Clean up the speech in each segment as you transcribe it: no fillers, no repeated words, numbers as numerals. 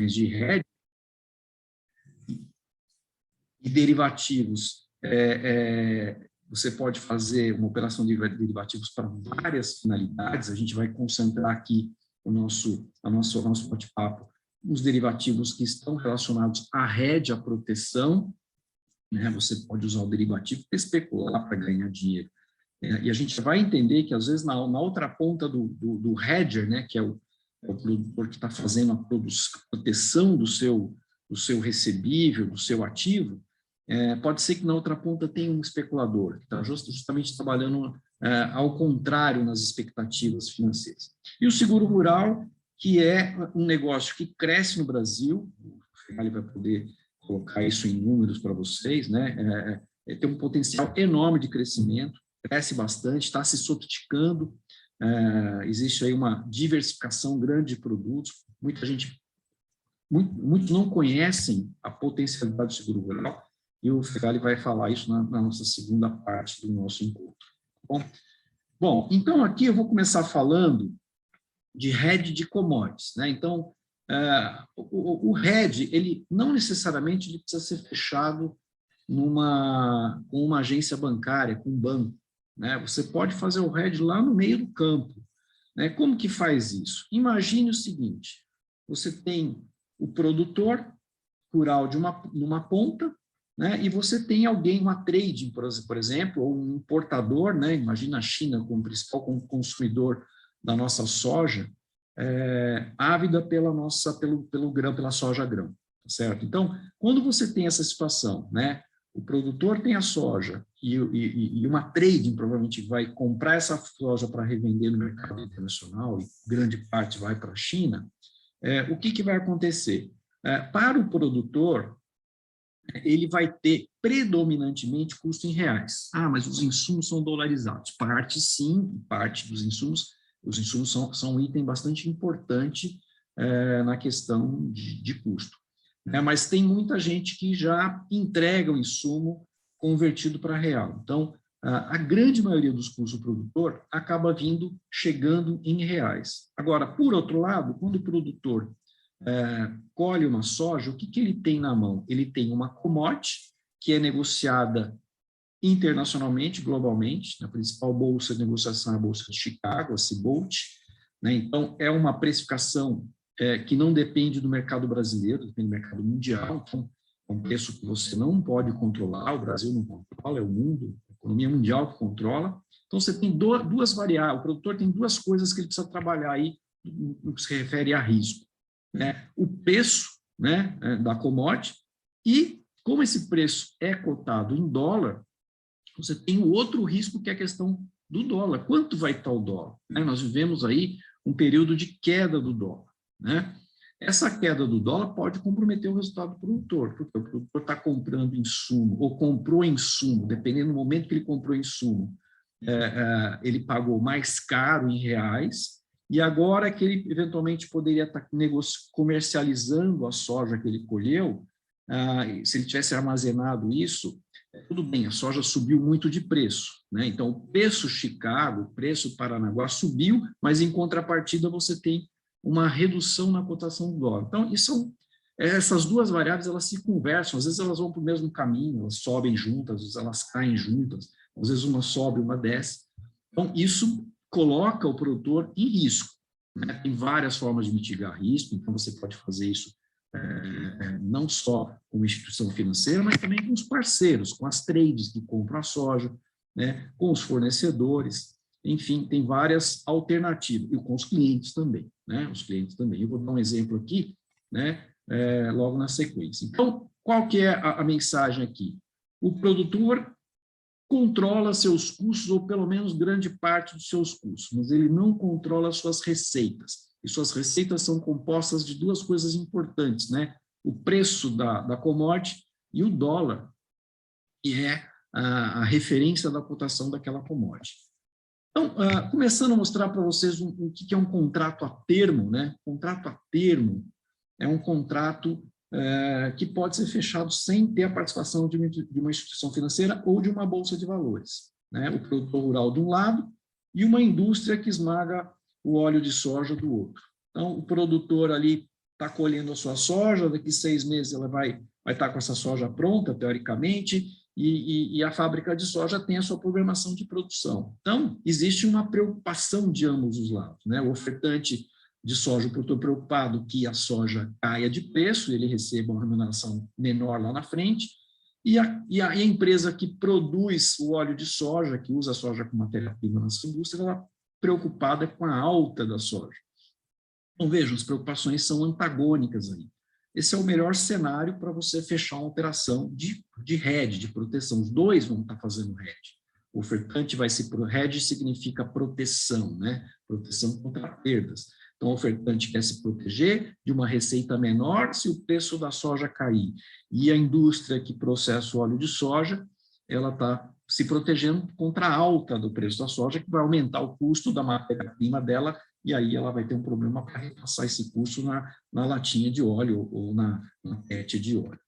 de hedge e derivativos. Você pode fazer uma operação de derivativos para várias finalidades. A gente vai concentrar aqui o nosso bate-papo nos derivativos que estão relacionados à hedge, à proteção, né? Você pode usar o derivativo para especular, para ganhar dinheiro. E a gente vai entender que, às vezes, na outra ponta do hedger, né, que é o produtor que está fazendo a proteção do seu recebível, do seu ativo, pode ser que na outra ponta tenha um especulador, que está justamente trabalhando ao contrário nas expectativas financeiras. E o seguro rural, que é um negócio que cresce no Brasil, o Fegali vai poder colocar isso em números para vocês, né? Tem um potencial enorme de crescimento, cresce bastante, está se sofisticando, existe aí uma diversificação grande de produtos, muitos não conhecem a potencialidade do seguro rural, e o Fegali vai falar isso na nossa segunda parte do nosso encontro. Bom, então aqui eu vou começar falando de hedge de commodities, né? Então, o hedge, ele não necessariamente ele precisa ser fechado com uma agência bancária, com um banco, né? Você pode fazer o hedge lá no meio do campo, né? Como que faz isso? Imagine o seguinte, você tem o produtor rural numa ponta, né? E você tem alguém, uma trading, por exemplo, ou um importador, né? Imagina a China como principal consumidor da nossa soja, ávida pelo grão, pela soja grão, tá certo? Então, quando você tem essa situação, né? O produtor tem a soja e uma trading provavelmente vai comprar essa soja para revender no mercado internacional e grande parte vai para a China, o que vai acontecer? Para o produtor, ele vai ter predominantemente custo em reais. Mas os insumos são dolarizados. Parte sim, parte dos insumos, os insumos são um item bastante importante na questão de custo. Mas tem muita gente que já entrega o insumo convertido para real. Então, a grande maioria dos custos do produtor acaba chegando em reais. Agora, por outro lado, quando o produtor colhe uma soja, o que ele tem na mão? Ele tem uma commodity que é negociada internacionalmente, globalmente, na principal bolsa de negociação é a Bolsa de Chicago, a Cbolt, né? Então, é uma precificação que não depende do mercado brasileiro, depende do mercado mundial, então, é um preço que você não pode controlar, o Brasil não controla, é o mundo, a economia mundial que controla. Então, você tem duas variáveis, o produtor tem duas coisas que ele precisa trabalhar aí no que se refere a risco, né? O preço, né, da commodity, e como esse preço é cotado em dólar, você tem o outro risco que é a questão do dólar. Quanto vai estar o dólar? Nós vivemos aí um período de queda do dólar, né? Essa queda do dólar pode comprometer o resultado do produtor, porque o produtor está comprando insumo, ou comprou insumo, dependendo do momento que ele comprou insumo, ele pagou mais caro em reais, e agora que ele eventualmente poderia estar comercializando a soja que ele colheu, se ele tivesse armazenado isso, tudo bem, a soja subiu muito de preço, né? Então, o preço Chicago, o preço Paranaguá subiu, mas em contrapartida você tem uma redução na cotação do dólar. Então, essas duas variáveis, elas se conversam, às vezes elas vão para o mesmo caminho, elas sobem juntas, às vezes elas caem juntas, às vezes uma sobe, uma desce. Então, isso coloca o produtor em risco, né? Tem várias formas de mitigar risco, então você pode fazer isso não só com uma instituição financeira, mas também com os parceiros, com as trades que compram a soja, né? Com os fornecedores, enfim, tem várias alternativas, e com os clientes também, né? Os clientes também. Eu vou dar um exemplo aqui, né? Logo na sequência. Então, qual que é a mensagem aqui? O produtor controla seus custos, ou pelo menos grande parte dos seus custos, mas ele não controla suas receitas. E suas receitas são compostas de duas coisas importantes, né? O preço da commodity e o dólar, que é a referência da cotação daquela commodity. Então, começando a mostrar para vocês o que é um contrato a termo, né? Contrato a termo é um contrato que pode ser fechado sem ter a participação de uma instituição financeira ou de uma bolsa de valores, né? O produtor rural de um lado e uma indústria que esmaga o óleo de soja do outro. Então, o produtor ali está colhendo a sua soja, daqui 6 meses ela vai estar com essa soja pronta, teoricamente, e a fábrica de soja tem a sua programação de produção. Então, existe uma preocupação de ambos os lados, né? O ofertante de soja, o produtor preocupado que a soja caia de preço, ele receba uma remuneração menor lá na frente, e a empresa que produz o óleo de soja, que usa a soja como matéria-prima na sua indústria, ela está preocupada com a alta da soja. Então, vejam, as preocupações são antagônicas aí. Esse é o melhor cenário para você fechar uma operação de hedge, de proteção. Os dois vão estar fazendo hedge. O ofertante vai se... Hedge significa proteção, né? Proteção contra perdas. Então, o ofertante quer se proteger de uma receita menor se o preço da soja cair. E a indústria que processa o óleo de soja, ela está se protegendo contra a alta do preço da soja, que vai aumentar o custo da matéria-prima dela, e aí ela vai ter um problema para repassar esse custo na latinha de óleo ou na PET de óleo.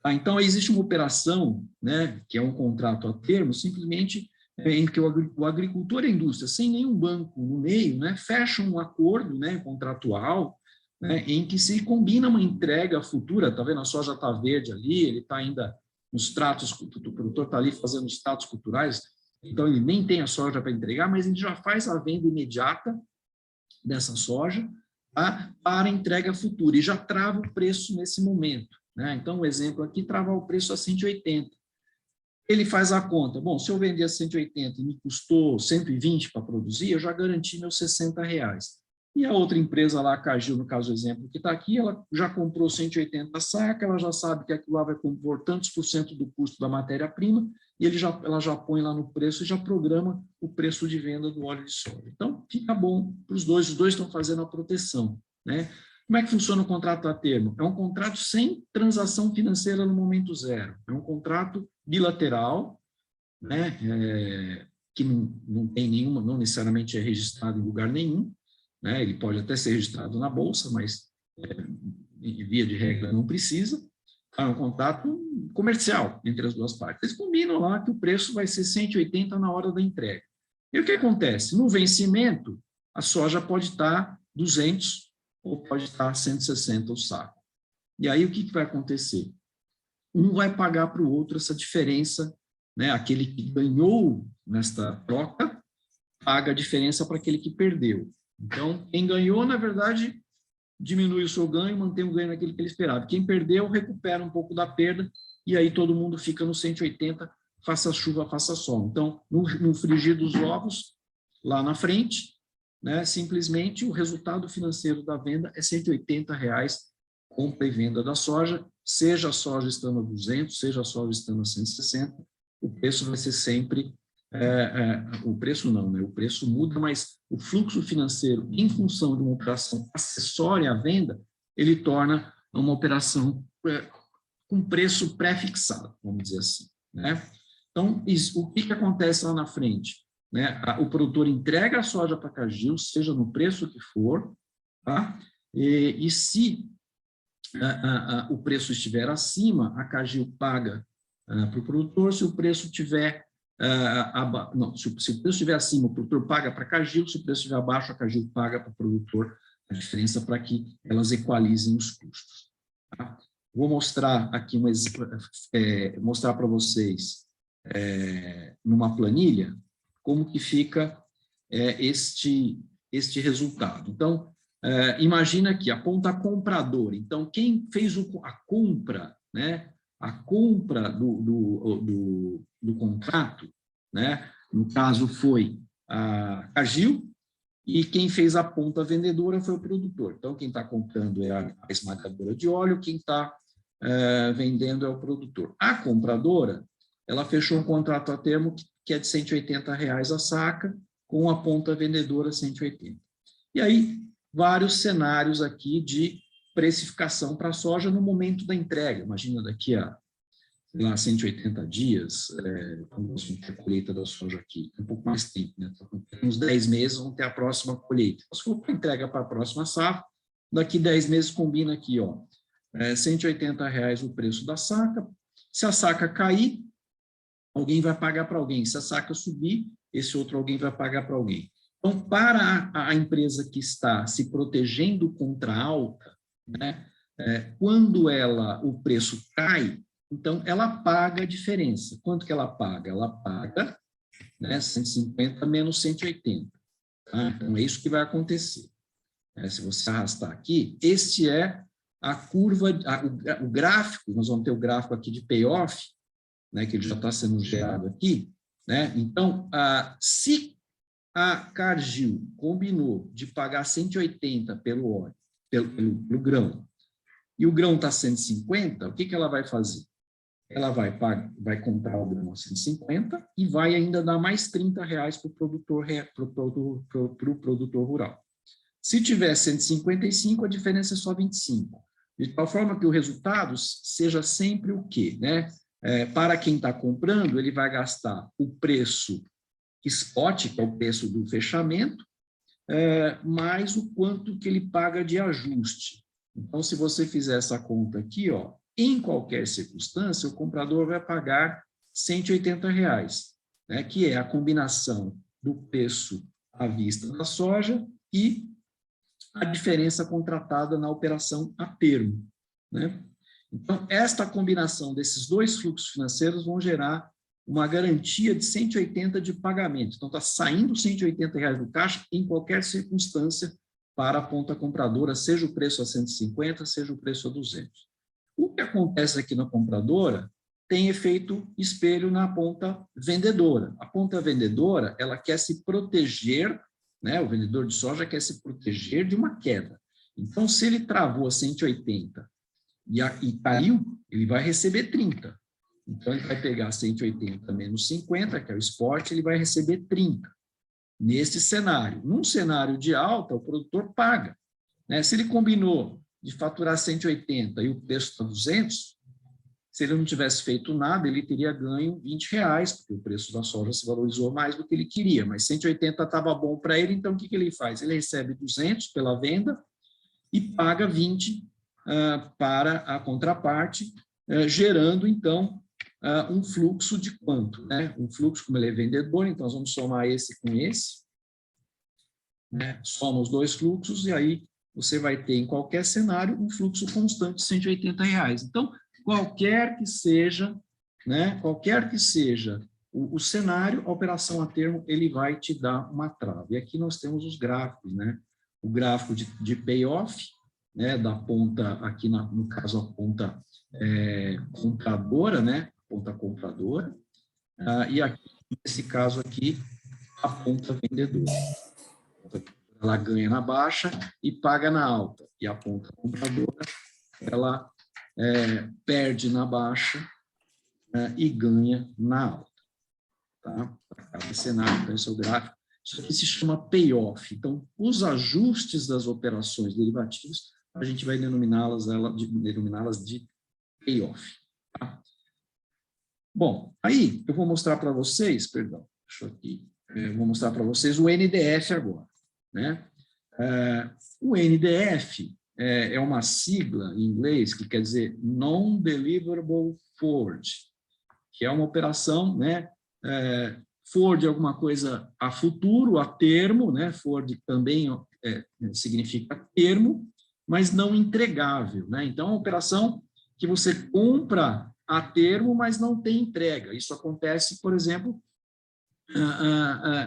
Então, existe uma operação, né, que é um contrato a termo, simplesmente em que o agricultor e a indústria, sem nenhum banco no meio, né, fecham um acordo, né, contratual, né, em que se combina uma entrega futura. Está vendo? A soja está verde ali, ele está ainda nos tratos, o produtor está ali fazendo os tratos culturais, então ele nem tem a soja para entregar, mas ele já faz a venda imediata dessa soja, tá, para entrega futura, e já trava o preço nesse momento, né? Então, um exemplo aqui, travar o preço a 180. Ele faz a conta, bom, se eu vender a 180 e me custou 120 para produzir, eu já garanti meus R$60. E a outra empresa lá, a Cargill, no caso do exemplo que está aqui, ela já comprou 180 saca, ela já sabe que aquilo lá vai compor tantos por cento do custo da matéria-prima, e ela já põe lá no preço e já programa o preço de venda do óleo de soja. Então, fica bom para os dois estão fazendo a proteção, né? Como é que funciona o contrato a termo? É um contrato sem transação financeira no momento zero, é um contrato bilateral, né? Que não tem nenhuma, não necessariamente é registrado em lugar nenhum, né? Ele pode até ser registrado na bolsa, mas via de regra não precisa. É um contrato comercial entre as duas partes. Eles combinam lá que o preço vai ser 180 na hora da entrega. E o que acontece? No vencimento, a soja pode estar 200 ou pode estar 160 o saco. E aí o que vai acontecer? Um vai pagar para o outro essa diferença, né? Aquele que ganhou nesta troca paga a diferença para aquele que perdeu. Então, quem ganhou, na verdade, diminui o seu ganho, mantém o ganho naquele que ele esperava. Quem perdeu, recupera um pouco da perda, e aí todo mundo fica no 180, faça chuva, faça sol. Então, no frigir dos ovos, lá na frente, né, simplesmente o resultado financeiro da venda é R$180, compra e venda da soja, seja a soja estando a 200, seja a soja estando a 160, o preço vai ser sempre... o preço não, né? O preço muda, mas o fluxo financeiro, em função de uma operação acessória à venda, ele torna uma operação com preço pré-fixado, vamos dizer assim, né? Então, o que acontece lá na frente? Né? O produtor entrega a soja para a Cargill, seja no preço que for, tá? E se o preço estiver acima, a Cargill paga para o produtor. Se o preço estiver se o preço estiver acima, o produtor paga para a Cargill. Se o preço estiver abaixo, a Cargill paga para o produtor a diferença para que elas equalizem os custos. Tá? Vou mostrar aqui mostrar para vocês numa planilha como que fica este resultado. Então, imagina aqui, a ponta compradora. Então, quem fez a compra, né? A compra do contrato, né? No caso, foi a Cargill, e quem fez a ponta vendedora foi o produtor. Então, quem está comprando é a esmagadora de óleo, quem está vendendo é o produtor. A compradora, ela fechou um contrato a termo que é de R$180 a saca, com a ponta vendedora 180. E aí, vários cenários aqui de precificação para a soja no momento da entrega. Imagina daqui a, sei lá, 180 dias, vamos ter a colheita da soja aqui, um pouco mais tempo, né? Uns 10 meses vão ter a próxima colheita. Se for para entrega para a próxima safra, daqui 10 meses combina aqui, ó, R$180 o preço da saca. Se a saca cair, alguém vai pagar para alguém. Se a saca subir, esse outro alguém vai pagar para alguém. Então, para a empresa que está se protegendo contra a alta, né? Quando o preço cai, então ela paga a diferença. Quanto que ela paga? Ela paga, né, 150 menos 180. Tá? Então, é isso que vai acontecer. Se você arrastar aqui, este é a curva, o gráfico, nós vamos ter o gráfico aqui de payoff, né, que ele já está sendo gerado aqui, né? Então, se a Cargill combinou de pagar 180 pelo óleo, pelo grão, e o grão está 150, o que ela vai fazer? Ela vai comprar o grão a 150 e vai ainda dar mais R$30 para o produtor rural. Se tiver 155, a diferença é só 25. De tal forma que o resultado seja sempre o quê? Né? Para quem está comprando, ele vai gastar o preço spot, que é o preço do fechamento, mais o quanto que ele paga de ajuste. Então, se você fizer essa conta aqui, ó, em qualquer circunstância, o comprador vai pagar R$180, né, que é a combinação do preço à vista da soja e a diferença contratada na operação a termo, né? Então, esta combinação desses dois fluxos financeiros vão gerar uma garantia de 180 de pagamento. Então, está saindo R$180 do caixa em qualquer circunstância para a ponta compradora, seja o preço a 150, seja o preço a 200. O que acontece aqui na compradora tem efeito espelho na ponta vendedora. A ponta vendedora, ela quer se proteger, né? O vendedor de soja quer se proteger de uma queda. Então, se ele travou a 180 e caiu, ele vai receber 30. Então, ele vai pegar 180 menos 50, que é o spot, ele vai receber 30. Nesse cenário. Num cenário de alta, o produtor paga, né? Se ele combinou de faturar 180 e o preço está 200, se ele não tivesse feito nada, ele teria ganho R$20, porque o preço da soja se valorizou mais do que ele queria, mas 180 estava bom para ele, então o que ele faz? Ele recebe 200 pela venda e paga 20 para a contraparte, gerando, então, um fluxo de quanto? Né? Um fluxo, como ele é vendedor, então nós vamos somar esse com esse, né? Soma os dois fluxos e aí você vai ter, em qualquer cenário, um fluxo constante de R$180. Então, qualquer que seja, né, o cenário, a operação a termo, ele vai te dar uma trava. E aqui nós temos os gráficos, né? O gráfico de payoff, né, da ponta, aqui no caso a ponta compradora, né? Ponta compradora, e aqui, nesse caso aqui, a ponta vendedora. Ela ganha na baixa e paga na alta. E a ponta compradora, ela perde na baixa e ganha na alta. Tá? Para cada cenário, então esse é o gráfico. Isso aqui se chama payoff. Então, os ajustes das operações derivativas, a gente vai denominá-las de payoff. Tá? Bom, aí eu vou mostrar para vocês, perdão, deixa eu aqui, vou mostrar para vocês o NDF agora. Né? O NDF é uma sigla em inglês que quer dizer Non-Deliverable Forward, que é uma operação, né? Forward é alguma coisa a futuro, a termo, né? Forward também significa termo, mas não entregável, né? Então, é uma operação que você compra a termo, mas não tem entrega. Isso acontece, por exemplo,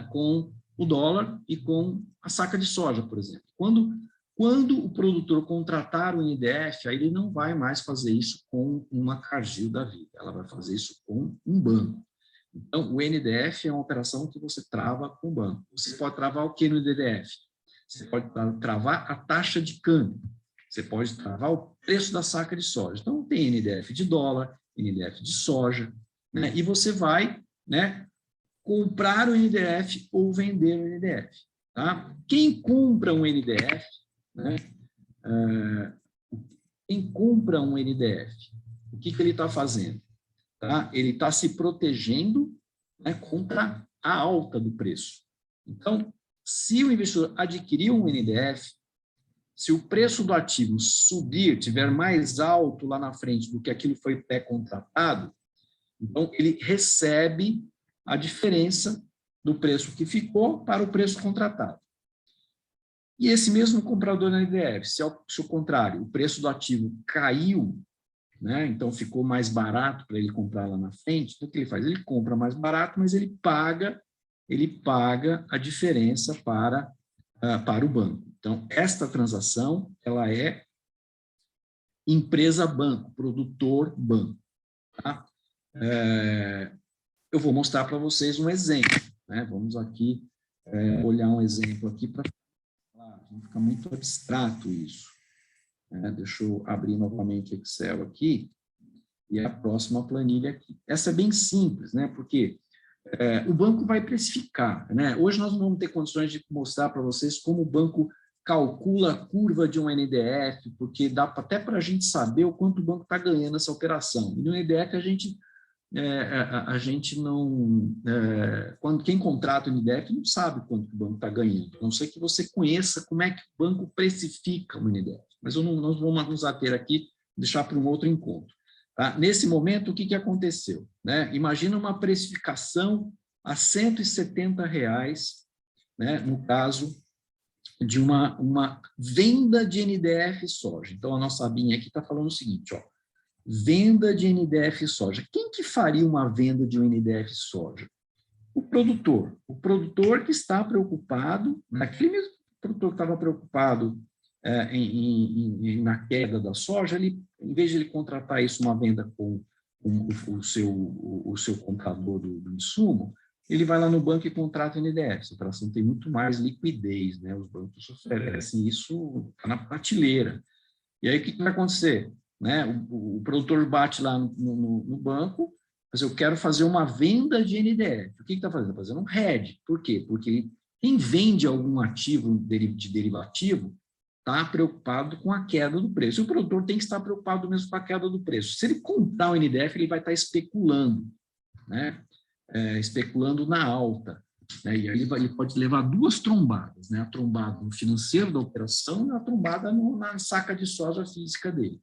com o dólar e com a saca de soja, por exemplo. Quando o produtor contratar o NDF, aí ele não vai mais fazer isso com uma Cargill da vida, ela vai fazer isso com um banco. Então, o NDF é uma operação que você trava com o banco. Você pode travar o que no NDF? Você pode travar a taxa de câmbio, você pode travar o preço da saca de soja. Então, tem NDF de dólar, NDF de soja, né? E você vai, né, comprar o NDF ou vender o NDF. Tá? Quem compra um NDF, né, quem compra um NDF, o que ele está fazendo? Tá? Ele está se protegendo, né, contra a alta do preço. Então, se o investidor adquirir um NDF, se o preço do ativo subir, tiver mais alto lá na frente do que aquilo foi pré-contratado, então ele recebe a diferença do preço que ficou para o preço contratado. E esse mesmo comprador na NDF, se ao contrário, o preço do ativo caiu, né, então ficou mais barato para ele comprar lá na frente, então o que ele faz? Ele compra mais barato, mas ele paga a diferença para o banco. Então, esta transação, ela é empresa-banco, produtor-banco. Tá? Eu vou mostrar para vocês um exemplo. Né? Vamos aqui olhar um exemplo aqui para não ficar muito abstrato isso. Deixa eu abrir novamente o Excel aqui e a próxima planilha aqui. Essa é bem simples, né? Porque o banco vai precificar. Né? Hoje nós não vamos ter condições de mostrar para vocês como o banco calcula a curva de um NDF, porque dá até para a gente saber o quanto o banco está ganhando essa operação. E no NDF a gente não... quem contrata o NDF não sabe quanto o banco está ganhando, a não ser que você conheça como é que o banco precifica o NDF. Mas nós vamos nos ater aqui, deixar para um outro encontro. Tá? Nesse momento, o que aconteceu? Né? Imagina uma precificação a R$ 170, né? No caso de uma venda de NDF soja. Então, a nossa Abinha aqui está falando o seguinte, ó, venda de NDF soja. Quem que faria uma venda de um NDF soja? O produtor que está preocupado, aquele mesmo produtor que estava preocupado na queda da soja, ele, em vez de ele contratar isso uma venda com o seu comprador do insumo, ele vai lá no banco e contrata o NDF. Essa operação tem muito mais liquidez, né? Os bancos oferecem isso na prateleira. E aí o que vai acontecer? Né? O produtor bate lá no banco, mas eu quero fazer uma venda de NDF. O que está fazendo? Está fazendo um hedge. Por quê? Porque quem vende algum ativo de derivativo está preocupado com a queda do preço. E o produtor tem que estar preocupado mesmo com a queda do preço. Se ele comprar o NDF, ele vai estar especulando, né? Especulando na alta. Né? E aí ele pode levar duas trombadas, né? A trombada no financeiro da operação e a trombada na saca de soja física dele.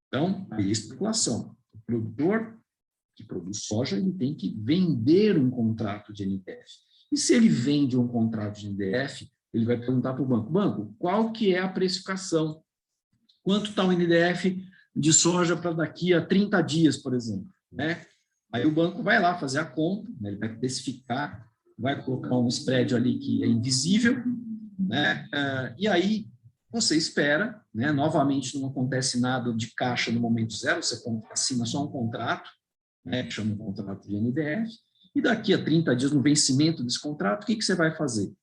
Então, aí é especulação. O produtor que produz soja, ele tem que vender um contrato de NDF. E se ele vende um contrato de NDF, ele vai perguntar para o banco, banco, qual que é a precificação? Quanto está o NDF de soja para daqui a 30 dias, por exemplo? Né? Aí o banco vai lá fazer a conta, né? Ele vai precificar, vai colocar um spread ali que é invisível, né? E aí você espera, né? Novamente não acontece nada de caixa no momento zero, você assina só um contrato, né? Que chama um contrato de NDF, e daqui a 30 dias, no vencimento desse contrato, o que você vai fazer?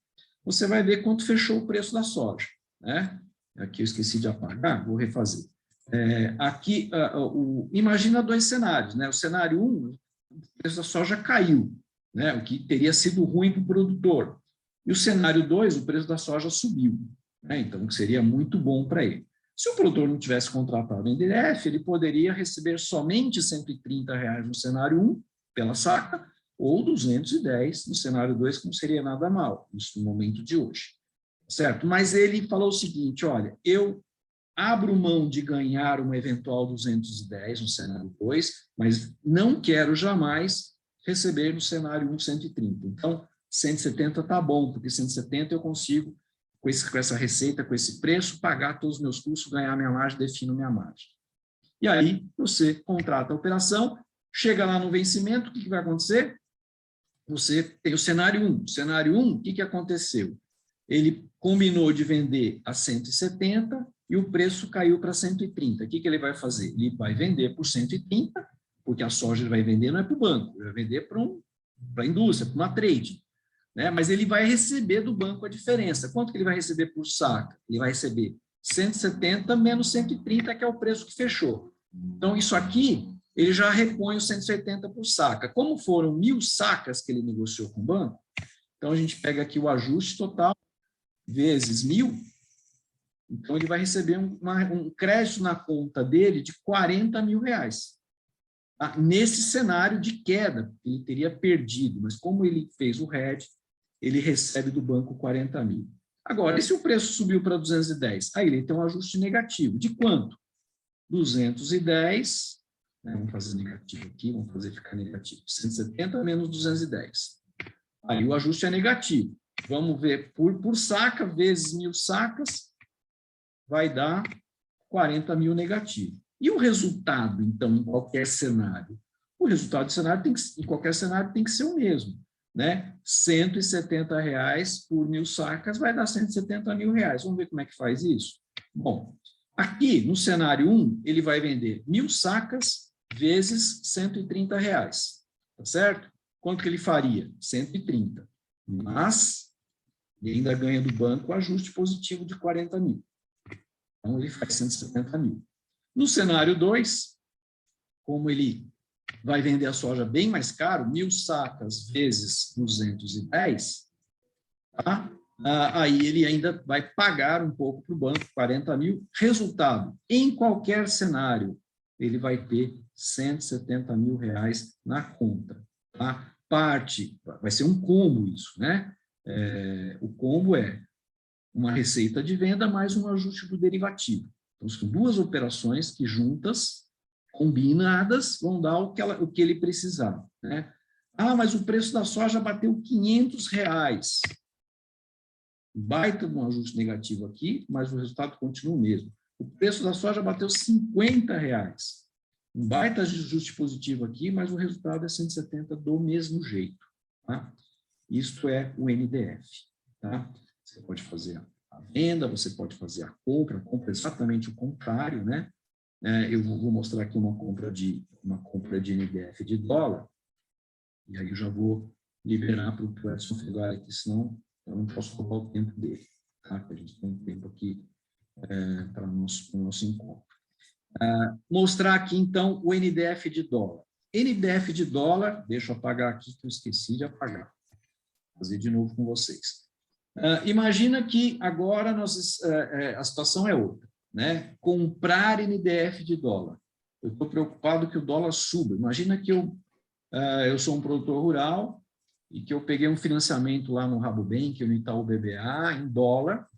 Você vai ver quanto fechou o preço da soja. Né? Aqui eu esqueci de apagar, vou refazer. Aqui, imagina dois cenários. Né? O cenário 1, o preço da soja caiu, né? O que teria sido ruim para o produtor. E o cenário 2, o preço da soja subiu. Né? Então, seria muito bom para ele. Se o produtor não tivesse contratado o NDF, ele poderia receber somente R$ 130 no cenário 1, pela saca, ou 210 no cenário 2, que não seria nada mal, isso no momento de hoje. Certo? Mas ele falou o seguinte, olha, eu abro mão de ganhar uma eventual 210 no cenário 2, mas não quero jamais receber no cenário 1 130. Então, 170 está bom, porque 170 eu consigo, com essa receita, com esse preço, pagar todos os meus custos, ganhar minha margem, defino minha margem. E aí, você contrata a operação, chega lá no vencimento, o que vai acontecer? Você tem o cenário 1. O cenário 1, o que aconteceu? Ele combinou de vender a 170 e o preço caiu para 130. O que ele vai fazer? Ele vai vender por 130, porque a soja ele vai vender não é para o banco, ele vai vender para a indústria, para uma trade. Né? Mas ele vai receber do banco a diferença. Quanto que ele vai receber por saca? Ele vai receber 170 menos 130, que é o preço que fechou. Então, isso aqui, ele já repõe os 170 por saca. Como foram 1.000 sacas que ele negociou com o banco, então a gente pega aqui o ajuste total vezes 1.000, então ele vai receber um crédito na conta dele de R$40 mil. Tá? Nesse cenário de queda, ele teria perdido, mas como ele fez o hedge, ele recebe do banco 40 mil. Agora, e se o preço subiu para 210? Aí ele tem um ajuste negativo. De quanto? 210, né? Vamos fazer negativo aqui, vamos fazer ficar negativo. 170 menos 210. Aí o ajuste é negativo. vamos ver, por saca, vezes 1.000 sacas, vai dar 40 mil negativo. E o resultado, então, em qualquer cenário? O resultado do cenário em qualquer cenário tem que ser o mesmo, né? R$170 por 1.000 sacas vai dar R$170 mil. Vamos ver como é que faz isso? Bom, aqui no cenário 1, ele vai vender 1.000 sacas vezes R$130, tá certo? Quanto que ele faria? 130. Mas ele ainda ganha do banco o ajuste positivo de 40 mil. Então, ele faz 170 mil. No cenário 2, como ele vai vender a soja bem mais caro, 1.000 sacas vezes 210, tá? Aí ele ainda vai pagar um pouco para o banco, 40 mil. Resultado, em qualquer cenário, ele vai ter R$170 mil na conta. Tá? Parte, vai ser um combo isso, né? O combo é uma receita de venda mais um ajuste do derivativo. Então, são duas operações que juntas, combinadas, vão dar o que ele precisar, né? Mas o preço da soja bateu R$500. Baita um ajuste negativo aqui, mas o resultado continua o mesmo. O preço da soja bateu R$50. Um baita ajuste positivo aqui, mas o resultado é 170 do mesmo jeito. Tá? Isto é o NDF. Tá? Você pode fazer a venda, você pode fazer a compra é exatamente o contrário, né? Eu vou mostrar aqui uma compra de NDF de dólar, e aí eu já vou liberar para o Edson Fegari aqui, senão eu não posso roubar o tempo dele, tá? A gente tem um tempo aqui para o nosso encontro. Mostrar aqui, então, o NDF de dólar. NDF de dólar, deixa eu apagar aqui, que eu esqueci de apagar. Vou fazer de novo com vocês. Imagina que agora a situação é outra, né? Comprar NDF de dólar. Eu estou preocupado que o dólar suba. Imagina que eu sou um produtor rural e que eu peguei um financiamento lá no Rabobank, no Itaú BBA, em dólar,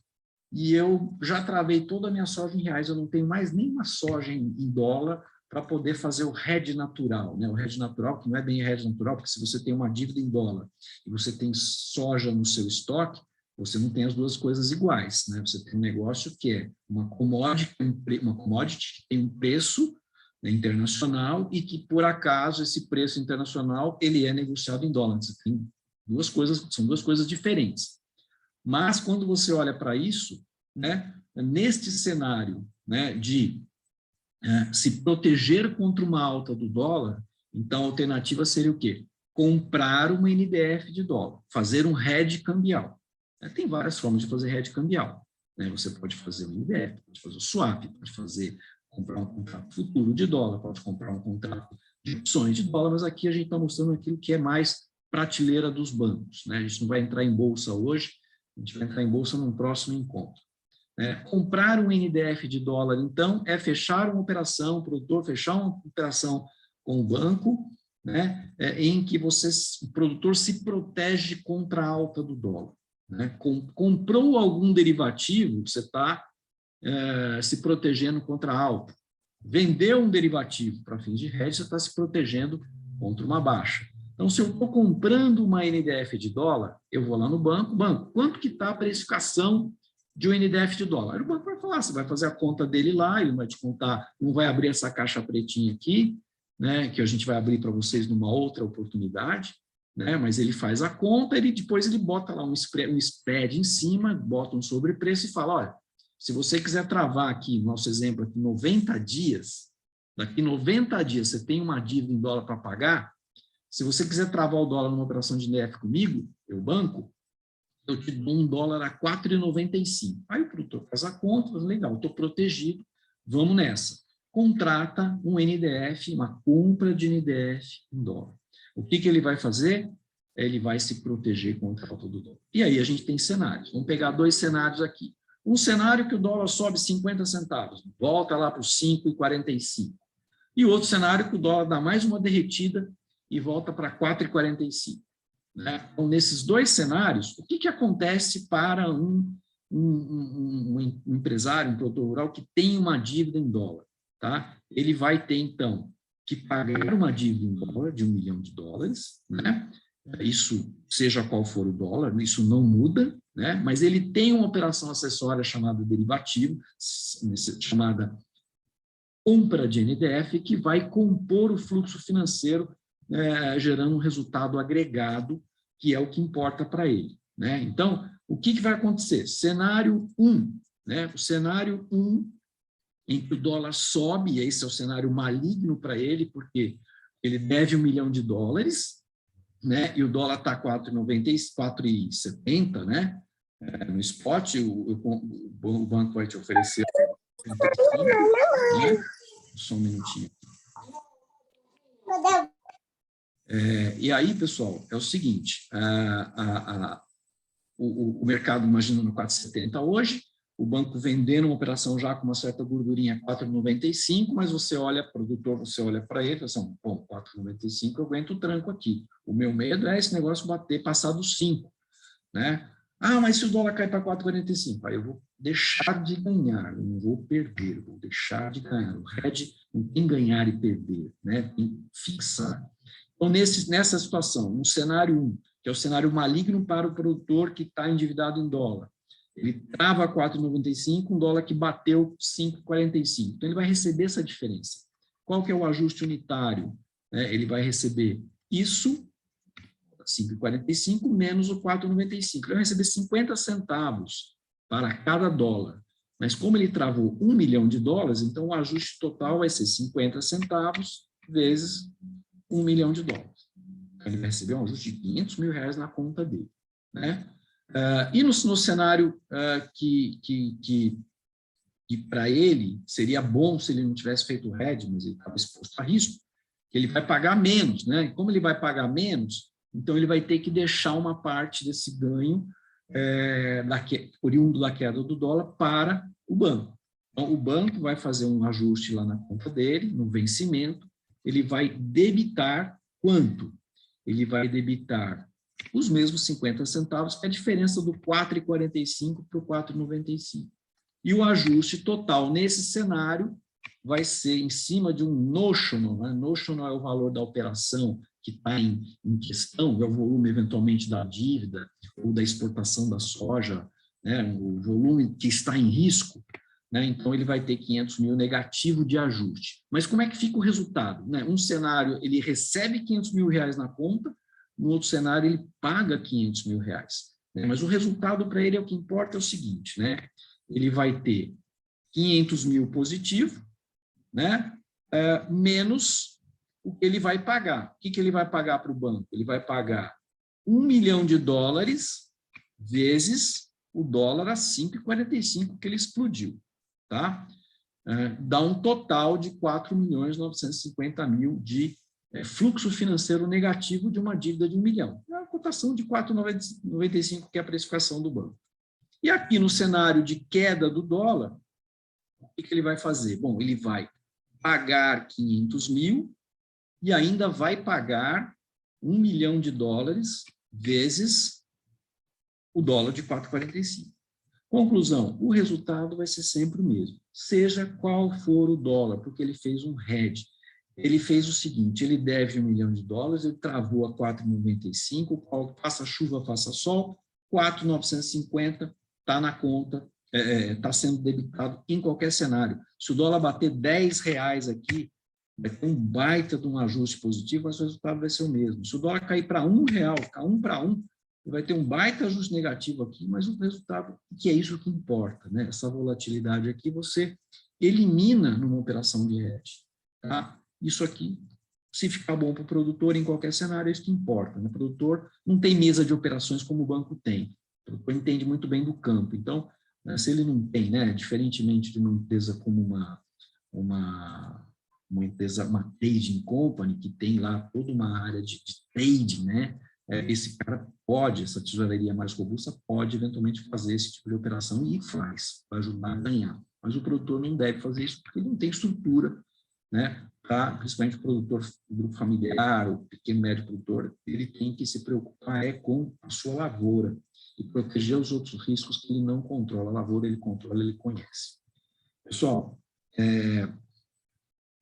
e eu já travei toda a minha soja em reais. Eu não tenho mais nenhuma soja em dólar para poder fazer o hedge natural, né? O hedge natural, que não é bem hedge natural, porque se você tem uma dívida em dólar e você tem soja no seu estoque, você não tem as duas coisas iguais, né? Você tem um negócio que é uma commodity que tem um preço, né, internacional, e que, por acaso, esse preço internacional ele é negociado em dólar. Você tem são duas coisas diferentes. Mas, quando você olha para isso, né, neste cenário, né, de se proteger contra uma alta do dólar, então a alternativa seria o quê? Comprar uma NDF de dólar, fazer um hedge cambial. Tem várias formas de fazer hedge cambial, né? Você pode fazer um NDF, pode fazer o swap, pode comprar um contrato futuro de dólar, pode comprar um contrato de opções de dólar, mas aqui a gente está mostrando aquilo que é mais prateleira dos bancos, né? A gente não vai entrar em bolsa hoje, a gente vai entrar em bolsa num próximo encontro. Comprar um NDF de dólar, então, é fechar uma operação, o produtor fechar uma operação com o banco, né, em que o produtor se protege contra a alta do dólar. Né? Comprou algum derivativo, você está se protegendo contra a alta. Vendeu um derivativo para fins de hedge, você está se protegendo contra uma baixa. Então, se eu estou comprando uma NDF de dólar, eu vou lá no banco, quanto que está a precificação de um NDF de dólar? O banco vai falar, você vai fazer a conta dele lá, ele vai te contar, não vai abrir essa caixa pretinha aqui, né, que a gente vai abrir para vocês numa outra oportunidade, né, mas ele faz a conta, depois ele bota lá um spread em cima, bota um sobrepreço e fala, olha, se você quiser travar aqui, nosso exemplo aqui, 90 dias, daqui 90 dias você tem uma dívida em dólar para pagar, se você quiser travar o dólar numa operação de NDF comigo, eu banco, eu te dou $1 a 4,95. Aí o produtor faz a conta, legal, estou protegido, vamos nessa. Contrata um NDF, uma compra de NDF em dólar. O que ele vai fazer? Ele vai se proteger contra a alta do dólar. E aí a gente tem cenários. Vamos pegar dois cenários aqui. Um cenário que o dólar sobe 50 centavos, volta lá para os 5,45. E outro cenário que o dólar dá mais uma derretida e volta para 4,45. Né? Então, nesses dois cenários, o que acontece para um empresário, um produtor rural que tem uma dívida em dólar? Tá? Ele vai ter, então, que pagar uma dívida em dólar de $1 milhão, né? isso, seja qual for o dólar, isso não muda, né? Mas ele tem uma operação acessória chamada derivativo, chamada compra de NDF, que vai compor o fluxo financeiro, gerando um resultado agregado, que é o que importa para ele, né? Então, o que vai acontecer? Cenário 1, né? O cenário 1, em que o dólar sobe, e esse é o cenário maligno para ele, porque ele deve $1 milhão, né? E o dólar está 4,70, né? No spot, o banco vai te oferecer 35, né? Só um minutinho. E aí, pessoal, é o seguinte, o mercado, imagina, no 4,70 hoje, o banco vendendo uma operação já com uma certa gordurinha 4,95, mas você olha, produtor, você olha para ele e fala assim, bom, 4,95 eu aguento o tranco aqui. O meu medo é esse negócio bater, passar dos 5, né? Ah, mas se o dólar cai para 4,45, aí eu vou deixar de ganhar, eu não vou perder, eu vou deixar de ganhar. O hedge não tem ganhar e perder, né? Tem que fixar. Então, nessa situação, no cenário 1, que é o cenário maligno para o produtor que está endividado em dólar, ele trava 4,95, um dólar que bateu 5,45. Então, ele vai receber essa diferença. Qual que é o ajuste unitário? Ele vai receber isso, 5,45, menos o 4,95. Ele vai receber 50 centavos para cada dólar. Mas como ele travou $1 milhão, então o ajuste total vai ser 50 centavos vezes $1 milhão. Ele vai receber um ajuste de R$500 mil na conta dele, né? E no cenário que para ele seria bom se ele não tivesse feito o hedge, mas ele estava exposto a risco, que ele vai pagar menos, né? E como ele vai pagar menos, então ele vai ter que deixar uma parte desse ganho oriundo da queda do dólar para o banco. Então, o banco vai fazer um ajuste lá na conta dele, no vencimento, ele vai debitar quanto? Ele vai debitar os mesmos 50 centavos, que é a diferença do 4,45 para o 4,95. E o ajuste total nesse cenário vai ser em cima de um notional, né? Notional é o valor da operação que está em questão, é o volume, eventualmente, da dívida ou da exportação da soja, né? O volume que está em risco, né? Então, ele vai ter 500 mil negativo de ajuste. Mas como é que fica o resultado, né? Um cenário, ele recebe 500 mil reais na conta, no outro cenário, ele paga 500 mil reais. Né? Mas o resultado para ele, é o que importa, é o seguinte, né? Ele vai ter 500 mil positivo, né? Menos o que ele vai pagar. O que ele vai pagar para o banco? Ele vai pagar $1 milhão vezes o dólar a 5,45 que ele explodiu, tá? Dá um total de 4.950.000 de fluxo financeiro negativo de uma dívida de 1 milhão. É uma cotação de 4,95, que é a precificação do banco. E aqui no cenário de queda do dólar, o que ele vai fazer? Bom, ele vai pagar 500 mil e ainda vai pagar $1 milhão vezes o dólar de 4,45. Conclusão, o resultado vai ser sempre o mesmo, seja qual for o dólar, porque ele fez um hedge. Ele fez o seguinte, ele deve $1 milhão, ele travou a 4,95, faça chuva, faça sol, 4,950 está na conta, está sendo debitado em qualquer cenário. Se o dólar bater R$10 aqui, vai ter um baita de um ajuste positivo, mas o resultado vai ser o mesmo. Se o dólar cair para R$1, ficar 1 para 1, vai ter um baita ajuste negativo aqui, mas o resultado, que é isso que importa, né? Essa volatilidade aqui você elimina numa operação de hedge, tá? Isso aqui, se ficar bom para o produtor em qualquer cenário, é isso que importa, né? O produtor não tem mesa de operações como o banco tem. O produtor entende muito bem do campo. Então, se ele não tem, né? Diferentemente de uma empresa como uma empresa, uma trading company, que tem lá toda uma área de trading, né? Esse cara pode, essa tesouraria mais robusta, pode eventualmente fazer esse tipo de operação e faz, para ajudar a ganhar. Mas o produtor não deve fazer isso porque ele não tem estrutura, né? Principalmente o produtor do grupo familiar, o pequeno médio produtor, ele tem que se preocupar com a sua lavoura e proteger os outros riscos que ele não controla. A lavoura ele controla, ele conhece. Pessoal,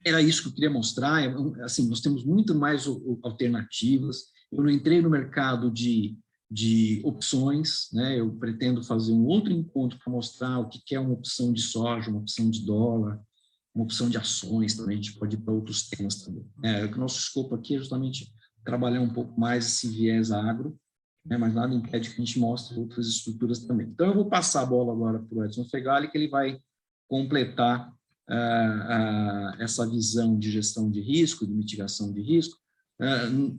era isso que eu queria mostrar. Assim, nós temos muito mais alternativas. Eu não entrei no mercado de opções, né? Eu pretendo fazer um outro encontro para mostrar o que é uma opção de soja, uma opção de dólar, uma opção de ações também, a gente pode ir para outros temas também. O nosso escopo aqui é justamente trabalhar um pouco mais esse viés agro, né? Mas nada impede que a gente mostre outras estruturas também. Então, eu vou passar a bola agora para o Edson Fegali, que ele vai completar essa visão de gestão de risco, de mitigação de risco,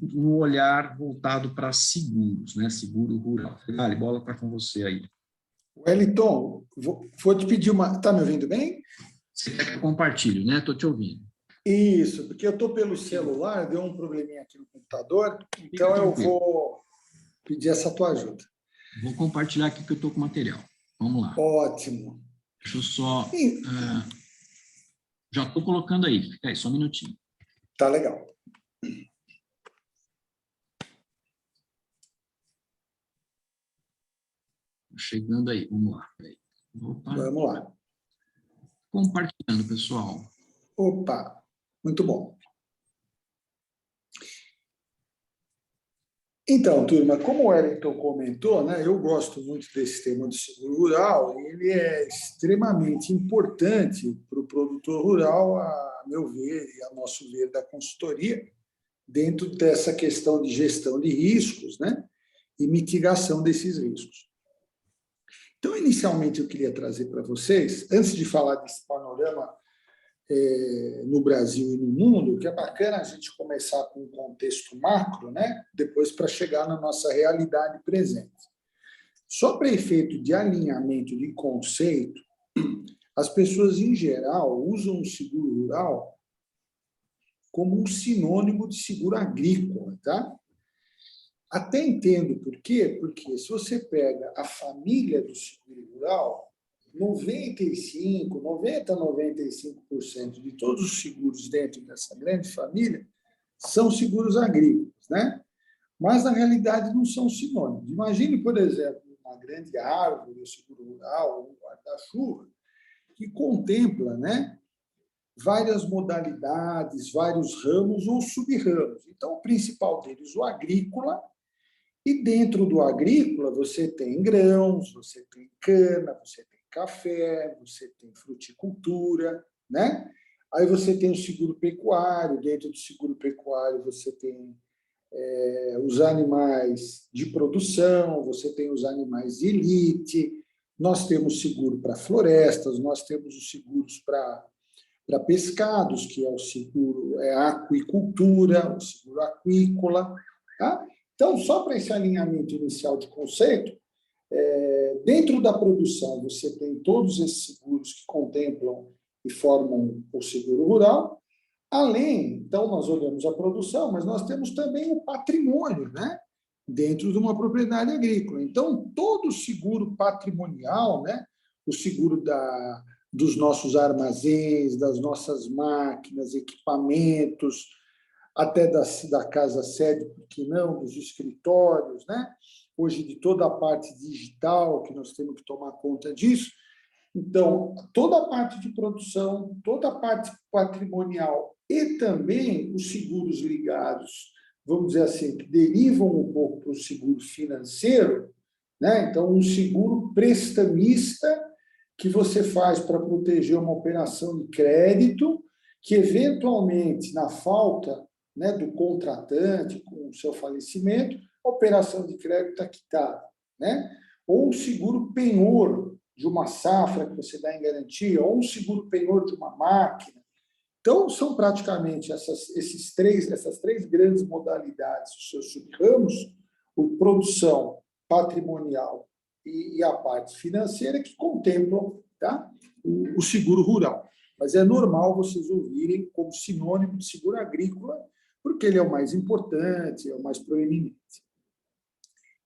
no olhar voltado para seguros, né? Seguro rural. Fegali, bola está com você aí. Wellington, vou te pedir uma... Está me ouvindo bem? Você quer que eu compartilhe, né? Estou te ouvindo. Isso, porque eu estou pelo celular, deu um probleminha aqui no computador, então eu vou pedir essa tua ajuda. Vou compartilhar aqui que eu estou com o material. Vamos lá. Ótimo. Deixa eu só... já estou colocando aí, fica aí, só um minutinho. Tá legal. Chegando aí, vamos lá. Opa. Vamos lá. Compartilhando, pessoal. Opa, muito bom. Então, turma, como o Wellington comentou, né, eu gosto muito desse tema do seguro rural, e ele é extremamente importante para o produtor rural, a meu ver e a nosso ver da consultoria, dentro dessa questão de gestão de riscos, né, e mitigação desses riscos. Então, inicialmente, eu queria trazer para vocês, antes de falar desse panorama no Brasil e no mundo, que é bacana a gente começar com um contexto macro, né? Depois para chegar na nossa realidade presente. Só para efeito de alinhamento de conceito, as pessoas, em geral, usam o seguro rural como um sinônimo de seguro agrícola, tá? Até entendo por quê, porque se você pega a família do seguro rural, 95% de todos os seguros dentro dessa grande família são seguros agrícolas, né? Mas, na realidade, não são sinônimos. Imagine, por exemplo, uma grande árvore, o seguro rural, um guarda-chuva, que contempla, né, várias modalidades, vários ramos ou sub-ramos. Então, o principal deles, o agrícola, e dentro do agrícola você tem grãos, você tem cana, você tem café, você tem fruticultura, né? Aí você tem o seguro pecuário, dentro do seguro pecuário você tem os animais de produção, você tem os animais de elite, nós temos seguro para florestas, nós temos os seguros para pescados, que é o seguro aquicultura, o seguro aquícola, tá? Então, só para esse alinhamento inicial de conceito, dentro da produção, você tem todos esses seguros que contemplam e formam o seguro rural. Além, então, nós olhamos a produção, mas nós temos também o patrimônio, né? Dentro de uma propriedade agrícola. Então, todo o seguro patrimonial, né? O seguro dos nossos armazéns, das nossas máquinas, equipamentos, até da casa-sede, por que não, dos escritórios, né? Hoje, de toda a parte digital, que nós temos que tomar conta disso. Então, toda a parte de produção, toda a parte patrimonial e também os seguros ligados, vamos dizer assim, que derivam um pouco para o seguro financeiro, né? Então, um seguro prestamista que você faz para proteger uma operação de crédito que, eventualmente, na falta, né, do contratante, com o seu falecimento, a operação de crédito está quitada, né? Ou um seguro penhor de uma safra que você dá em garantia, ou um seguro penhor de uma máquina. Então, são praticamente essas três grandes modalidades, os seus subramos, a produção patrimonial e a parte financeira, que contemplam, tá, o seguro rural. Mas é normal vocês ouvirem como sinônimo de seguro agrícola, porque ele é o mais importante, é o mais proeminente.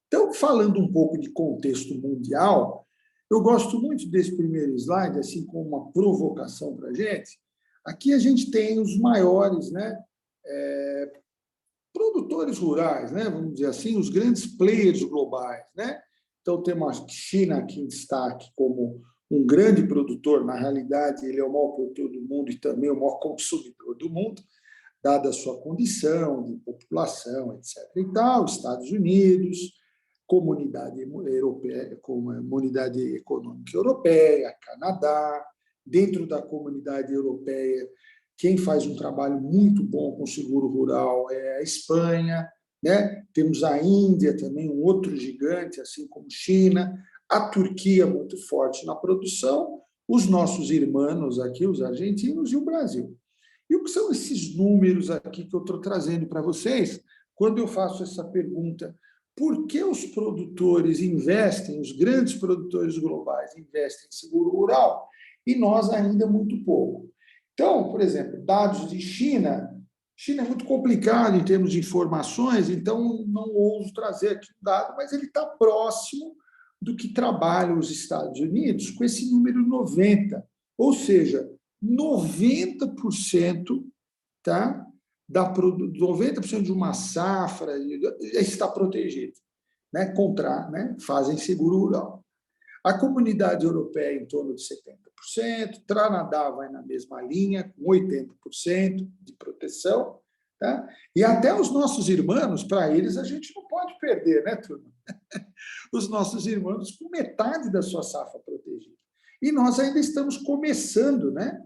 Então, falando um pouco de contexto mundial, eu gosto muito desse primeiro slide, assim como uma provocação para a gente. Aqui a gente tem os maiores, né, produtores rurais, né, vamos dizer assim, os grandes players globais, né? Então, temos a China aqui em destaque como um grande produtor, na realidade, ele é o maior produtor do mundo e também o maior consumidor do mundo. dada a sua condição de população, etc. E tal, Estados Unidos, Comunidade Europeia, Comunidade Econômica Europeia, Canadá, dentro da Comunidade Europeia, quem faz um trabalho muito bom com seguro rural é a Espanha, né? Temos a Índia também, um outro gigante, assim como China, a Turquia muito forte na produção, os nossos irmãos aqui, os argentinos e o Brasil. E o que são esses números aqui que eu estou trazendo para vocês quando eu faço essa pergunta? Por que os produtores investem, os grandes produtores globais investem em seguro rural e nós ainda muito pouco? Então, por exemplo, dados de China. China é muito complicado em termos de informações, então não ouso trazer aqui o dado, mas ele está próximo do que trabalham os Estados Unidos com esse número 90, ou seja, 90%, tá, 90% de uma safra está protegida, né, fazem seguro rural. A Comunidade Europeia em torno de 70%, Canadá vai na mesma linha, com 80% de proteção, tá? E até os nossos irmãos, para eles, a gente não pode perder, né, turma? Os nossos irmãos com metade da sua safra protegida. E nós ainda estamos começando, né?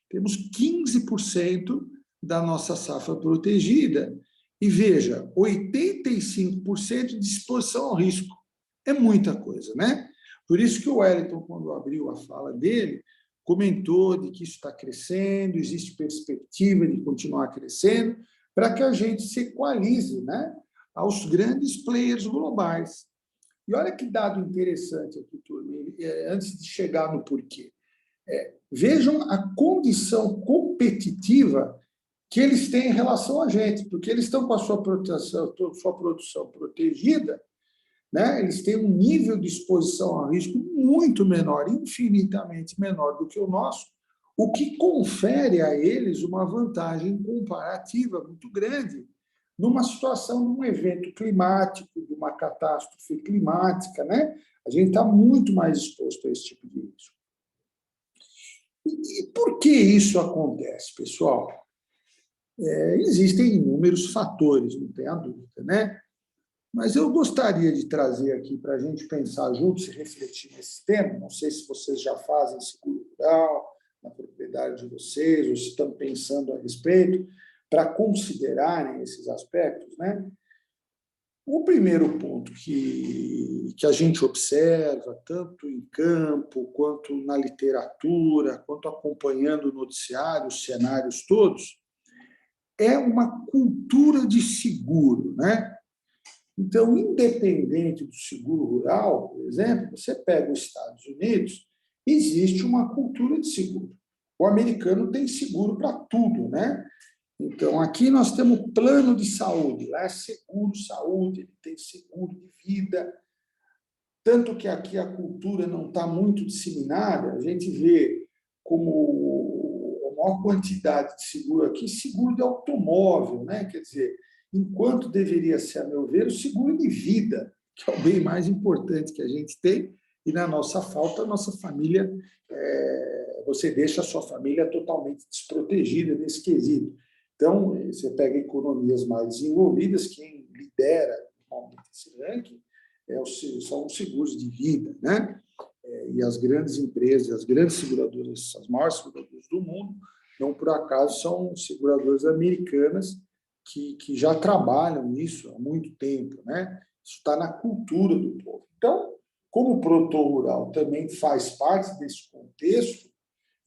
Temos 15% da nossa safra protegida. E veja, 85% de exposição ao risco. É muita coisa, né? Por isso que o Wellington, quando abriu a fala dele, comentou de que isso está crescendo, existe perspectiva de continuar crescendo, para que a gente se equalize, né, aos grandes players globais. E olha que dado interessante aqui, turma, antes de chegar no porquê. Vejam a condição competitiva que eles têm em relação a gente, porque eles estão com a sua produção protegida, né? Eles têm um nível de exposição a risco muito menor, infinitamente menor do que o nosso, o que confere a eles uma vantagem comparativa muito grande numa situação de um evento climático, de uma catástrofe climática, né? A gente está muito mais exposto a esse tipo de risco. E por que isso acontece, pessoal? Existem inúmeros fatores, não tenha dúvida, né? Mas eu gostaria de trazer aqui para a gente pensar juntos e refletir nesse tema. Não sei se vocês já fazem seguro rural na propriedade de vocês, ou se estão pensando a respeito, para considerarem esses aspectos, né? O primeiro ponto que a gente observa, tanto em campo, quanto na literatura, quanto acompanhando o noticiário, os cenários todos, é uma cultura de seguro, né? Então, independente do seguro rural, por exemplo, você pega os Estados Unidos, existe uma cultura de seguro. O americano tem seguro para tudo, né? Então, aqui nós temos plano de saúde, lá é seguro saúde, ele tem seguro de vida. Tanto que aqui a cultura não está muito disseminada, a gente vê como a maior quantidade de seguro aqui, seguro de automóvel, né? Quer dizer, enquanto deveria ser, a meu ver, o seguro de vida, que é o bem mais importante que a gente tem, e na nossa falta, a nossa família, você deixa a sua família totalmente desprotegida nesse quesito. Então, você pega economias mais desenvolvidas, quem lidera normalmente esse ranking são os seguros de vida, né? E as grandes empresas, as grandes seguradoras, as maiores seguradoras do mundo, não por acaso são seguradoras americanas que já trabalham nisso há muito tempo, né? Isso está na cultura do povo. Então, como o produtor rural também faz parte desse contexto,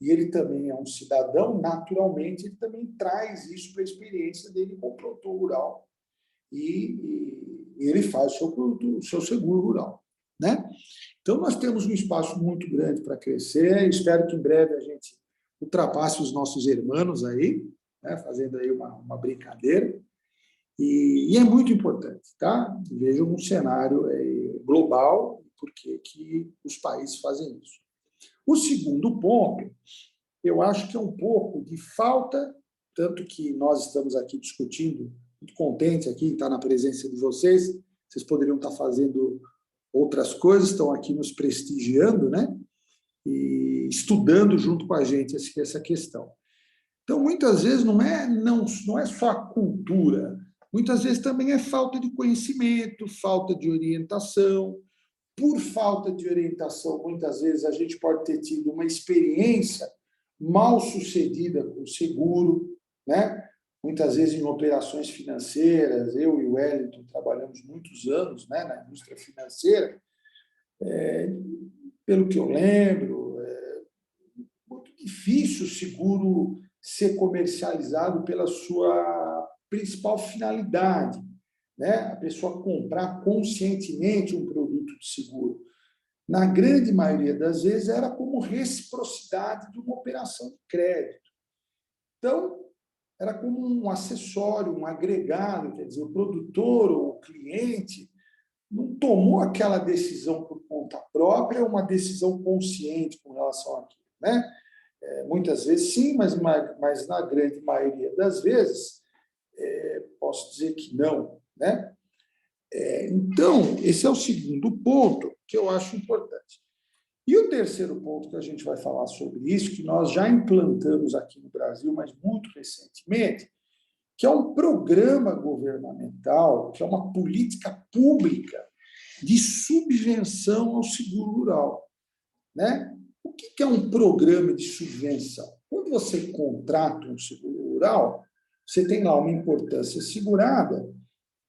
e ele também é um cidadão, naturalmente, ele também traz isso para a experiência dele com o produtor rural. E ele faz o seu seguro rural, né? Então, nós temos um espaço muito grande para crescer. Espero que em breve a gente ultrapasse os nossos irmãos aí, né? Fazendo aí uma brincadeira. E é muito importante, tá? Vejam um cenário global, porque que os países fazem isso. O segundo ponto, eu acho que é um pouco de falta, tanto que nós estamos aqui discutindo, muito contente aqui em estar na presença de vocês, vocês poderiam estar fazendo outras coisas, estão aqui nos prestigiando, né? E estudando junto com a gente essa questão. Então, muitas vezes, não é só a cultura, muitas vezes também é falta de conhecimento, falta de orientação. Por falta de orientação, muitas vezes a gente pode ter tido uma experiência mal sucedida com o seguro, né? Muitas vezes em operações financeiras, eu e o Wellington trabalhamos muitos anos, né, na indústria financeira. Pelo que eu lembro, é muito difícil o seguro ser comercializado pela sua principal finalidade, né? A pessoa comprar conscientemente um produto de seguro. Na grande maioria das vezes, era como reciprocidade de uma operação de crédito. Então, era como um acessório, um agregado, quer dizer, o produtor ou o cliente não tomou aquela decisão por conta própria, uma decisão consciente com relação àquilo, né? Muitas vezes sim, mas na grande maioria das vezes, posso dizer que não, né? Então, esse é o segundo ponto que eu acho importante. E o terceiro ponto que a gente vai falar sobre isso, que nós já implantamos aqui no Brasil, mas muito recentemente, que é um programa governamental, que é uma política pública de subvenção ao seguro rural, né? O que é um programa de subvenção? Quando você contrata um seguro rural, você tem lá uma importância segurada,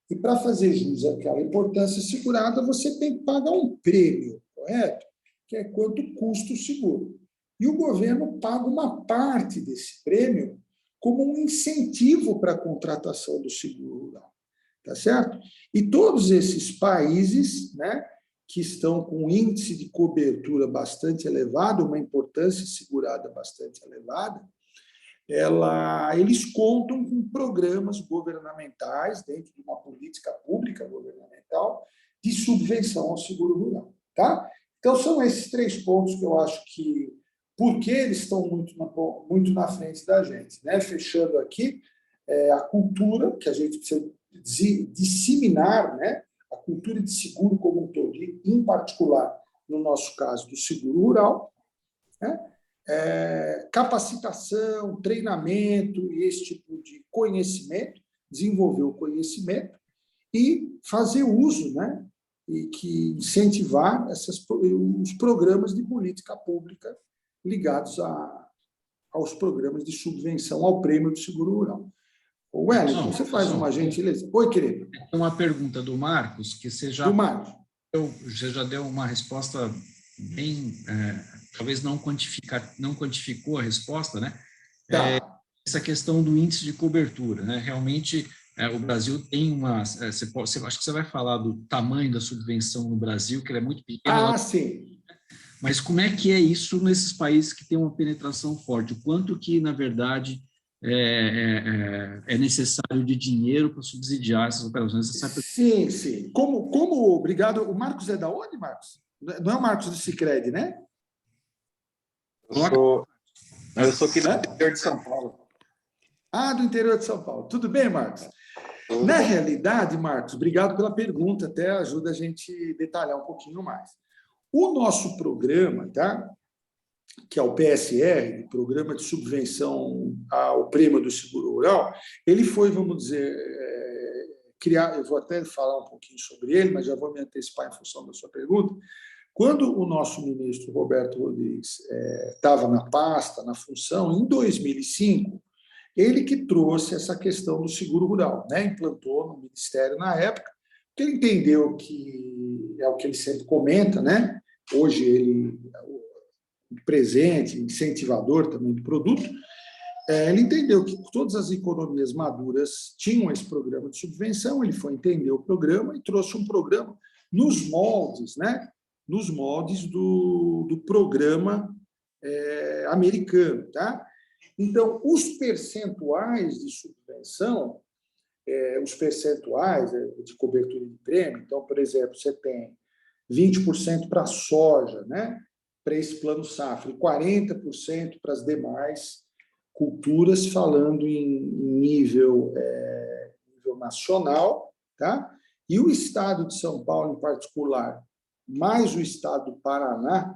e para fazer jus àquela importância segurada, você tem que pagar um prêmio, correto? Que é quanto custa o seguro. E o governo paga uma parte desse prêmio como um incentivo para a contratação do seguro rural. Tá certo? E todos esses países, né, que estão com um índice de cobertura bastante elevado, uma importância segurada bastante elevada, eles contam com programas governamentais, dentro de uma política pública governamental, de subvenção ao seguro rural. Tá? Então, são esses 3 pontos que eu acho que, porque eles estão muito na frente da gente. Né? Fechando aqui, a cultura, que a gente precisa disseminar, né? A cultura de seguro como um todo, em particular, no nosso caso, do seguro rural, né? Capacitação, treinamento e esse tipo de conhecimento, desenvolver o conhecimento e fazer uso, né? E que incentivar os programas de política pública ligados aos programas de subvenção ao prêmio do seguro rural. Wellington, você faz uma gentileza? Oi, querido. Uma pergunta do Marcos, que você já deu uma resposta bem, talvez não quantificou a resposta, né? Tá. Essa questão do índice de cobertura, né? Realmente, o Brasil tem uma... acho que você vai falar do tamanho da subvenção no Brasil, que ela é muito pequena. Sim. Mas como é que é isso nesses países que têm uma penetração forte? O quanto que, na verdade, é necessário de dinheiro para subsidiar essas operações? Sim. Obrigado. O Marcos é da onde, Marcos? Não é o Marcos do Sicredi, né? Eu sou aqui do interior de São Paulo. Do interior de São Paulo. Tudo bem, Marcos? Na realidade, Marcos, obrigado pela pergunta, até ajuda a gente detalhar um pouquinho mais. O nosso programa, tá? Que é o PSR, Programa de Subvenção ao Prêmio do Seguro Rural, ele foi, vamos dizer, criado, eu vou até falar um pouquinho sobre ele, mas já vou me antecipar em função da sua pergunta. Quando o nosso ministro Roberto Rodrigues estava na pasta, na função, em 2005, ele que trouxe essa questão do seguro rural, né? Implantou no Ministério na época, porque ele entendeu que, é o que ele sempre comenta, né? Hoje ele presente, incentivador também do produto, ele entendeu que todas as economias maduras tinham esse programa de subvenção, ele foi entender o programa e trouxe um programa nos moldes, né? Nos moldes do programa americano, tá? Então, os percentuais de subvenção, os percentuais de cobertura de prêmio, então, por exemplo, você tem 20% para a soja, né? Para esse plano safra, e 40% para as demais culturas, falando em nível nacional, tá? E o estado de São Paulo, em particular, mais o estado do Paraná,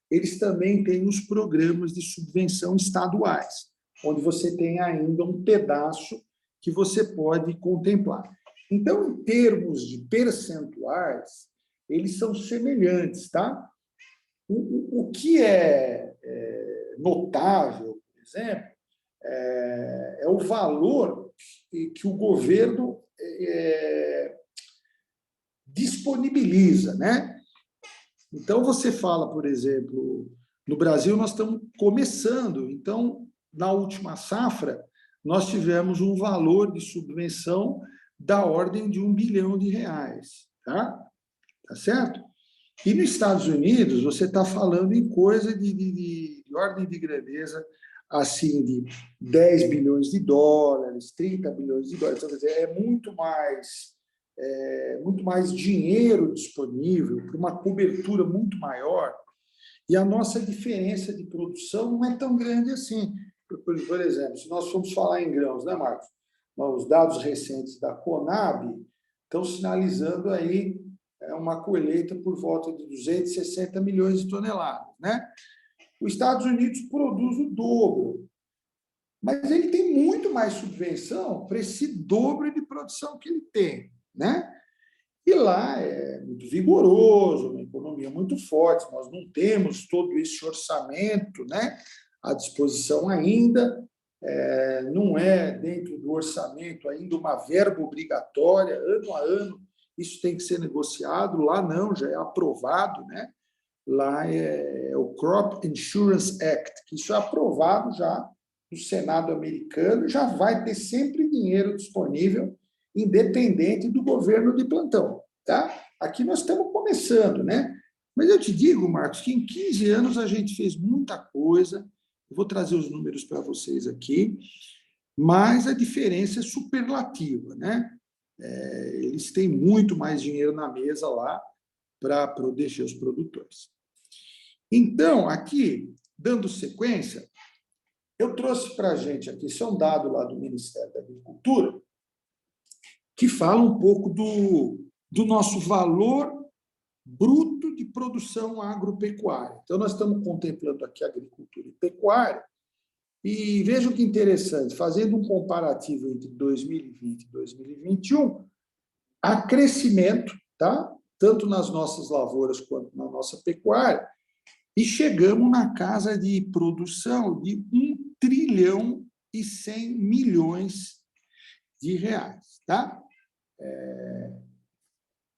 eles também têm os programas de subvenção estaduais. onde você tem ainda um pedaço que você pode contemplar. Então, em termos de percentuais, eles são semelhantes, tá? O que é notável, por exemplo, é o valor que o governo disponibiliza, né? Então, você fala, por exemplo, no Brasil nós estamos começando, então, na última safra, nós tivemos um valor de subvenção da ordem de R$ 1 bilhão, tá? Tá certo? E nos Estados Unidos, você está falando em coisa de ordem de grandeza, assim, de 10 bilhões de dólares, 30 bilhões de dólares. Então, quer dizer, é muito mais dinheiro disponível para uma cobertura muito maior, e a nossa diferença de produção não é tão grande assim. Por exemplo, se nós formos falar em grãos, né, Marcos? Os dados recentes da Conab estão sinalizando aí uma colheita por volta de 260 milhões de toneladas, né? Os Estados Unidos produz o dobro, mas ele tem muito mais subvenção para esse dobro de produção que ele tem, né? E lá é muito vigoroso, uma economia muito forte, nós não temos todo esse orçamento, né, à disposição ainda, não é dentro do orçamento ainda uma verba obrigatória, ano a ano, isso tem que ser negociado, lá não, já é aprovado, né? Lá é o Crop Insurance Act, que isso é aprovado já no Senado americano, já vai ter sempre dinheiro disponível, independente do governo de plantão, tá? Aqui nós estamos começando, né? Mas eu te digo, Marcos, que em 15 anos a gente fez muita coisa, eu vou trazer os números para vocês aqui, mas a diferença é superlativa, né? Eles têm muito mais dinheiro na mesa lá para proteger os produtores. Então, aqui, dando sequência, eu trouxe para a gente aqui, isso é um dado lá do Ministério da Agricultura, que fala um pouco do nosso valor bruto de produção agropecuária. Então, nós estamos contemplando aqui a agricultura e pecuária, e vejam que interessante, fazendo um comparativo entre 2020 e 2021, há crescimento, tá? Tanto nas nossas lavouras quanto na nossa pecuária, e chegamos na casa de produção de 1 trilhão e 100 milhões de reais, tá?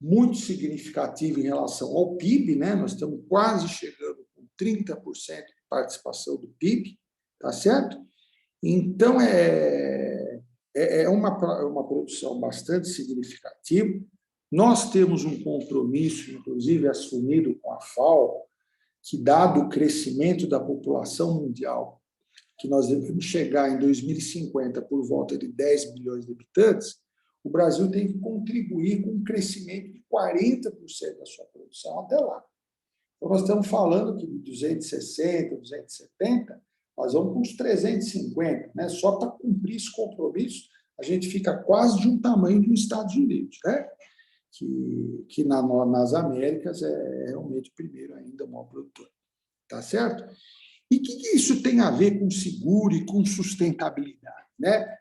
Muito significativo em relação ao PIB, né? Nós estamos quase chegando com 30% de participação do PIB, tá certo? Então, é uma produção bastante significativa. Nós temos um compromisso, inclusive assumido com a FAO, que, dado o crescimento da população mundial, que nós devemos chegar em 2050 por volta de 10 bilhões de habitantes, o Brasil tem que contribuir com um crescimento de 40% da sua produção até lá. Então, nós estamos falando que de 260, 270, nós vamos com uns 350, né? Só para cumprir esse compromisso, a gente fica quase de um tamanho dos Estados Unidos, né? Que nas Américas é realmente, primeiro ainda, o maior produtor. Tá certo? E o que isso tem a ver com seguro e com sustentabilidade, né?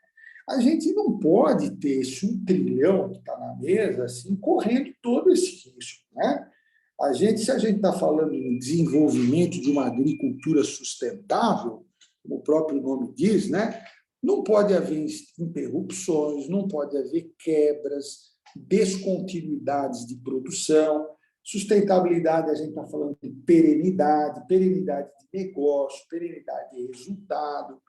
A gente não pode ter esse 1 trilhão que está na mesa assim, correndo todo esse risco, né? Se a gente está falando em desenvolvimento de uma agricultura sustentável, como o próprio nome diz, né? Não pode haver interrupções, não pode haver quebras, descontinuidades de produção. Sustentabilidade, a gente está falando de perenidade de negócio, perenidade de resultado.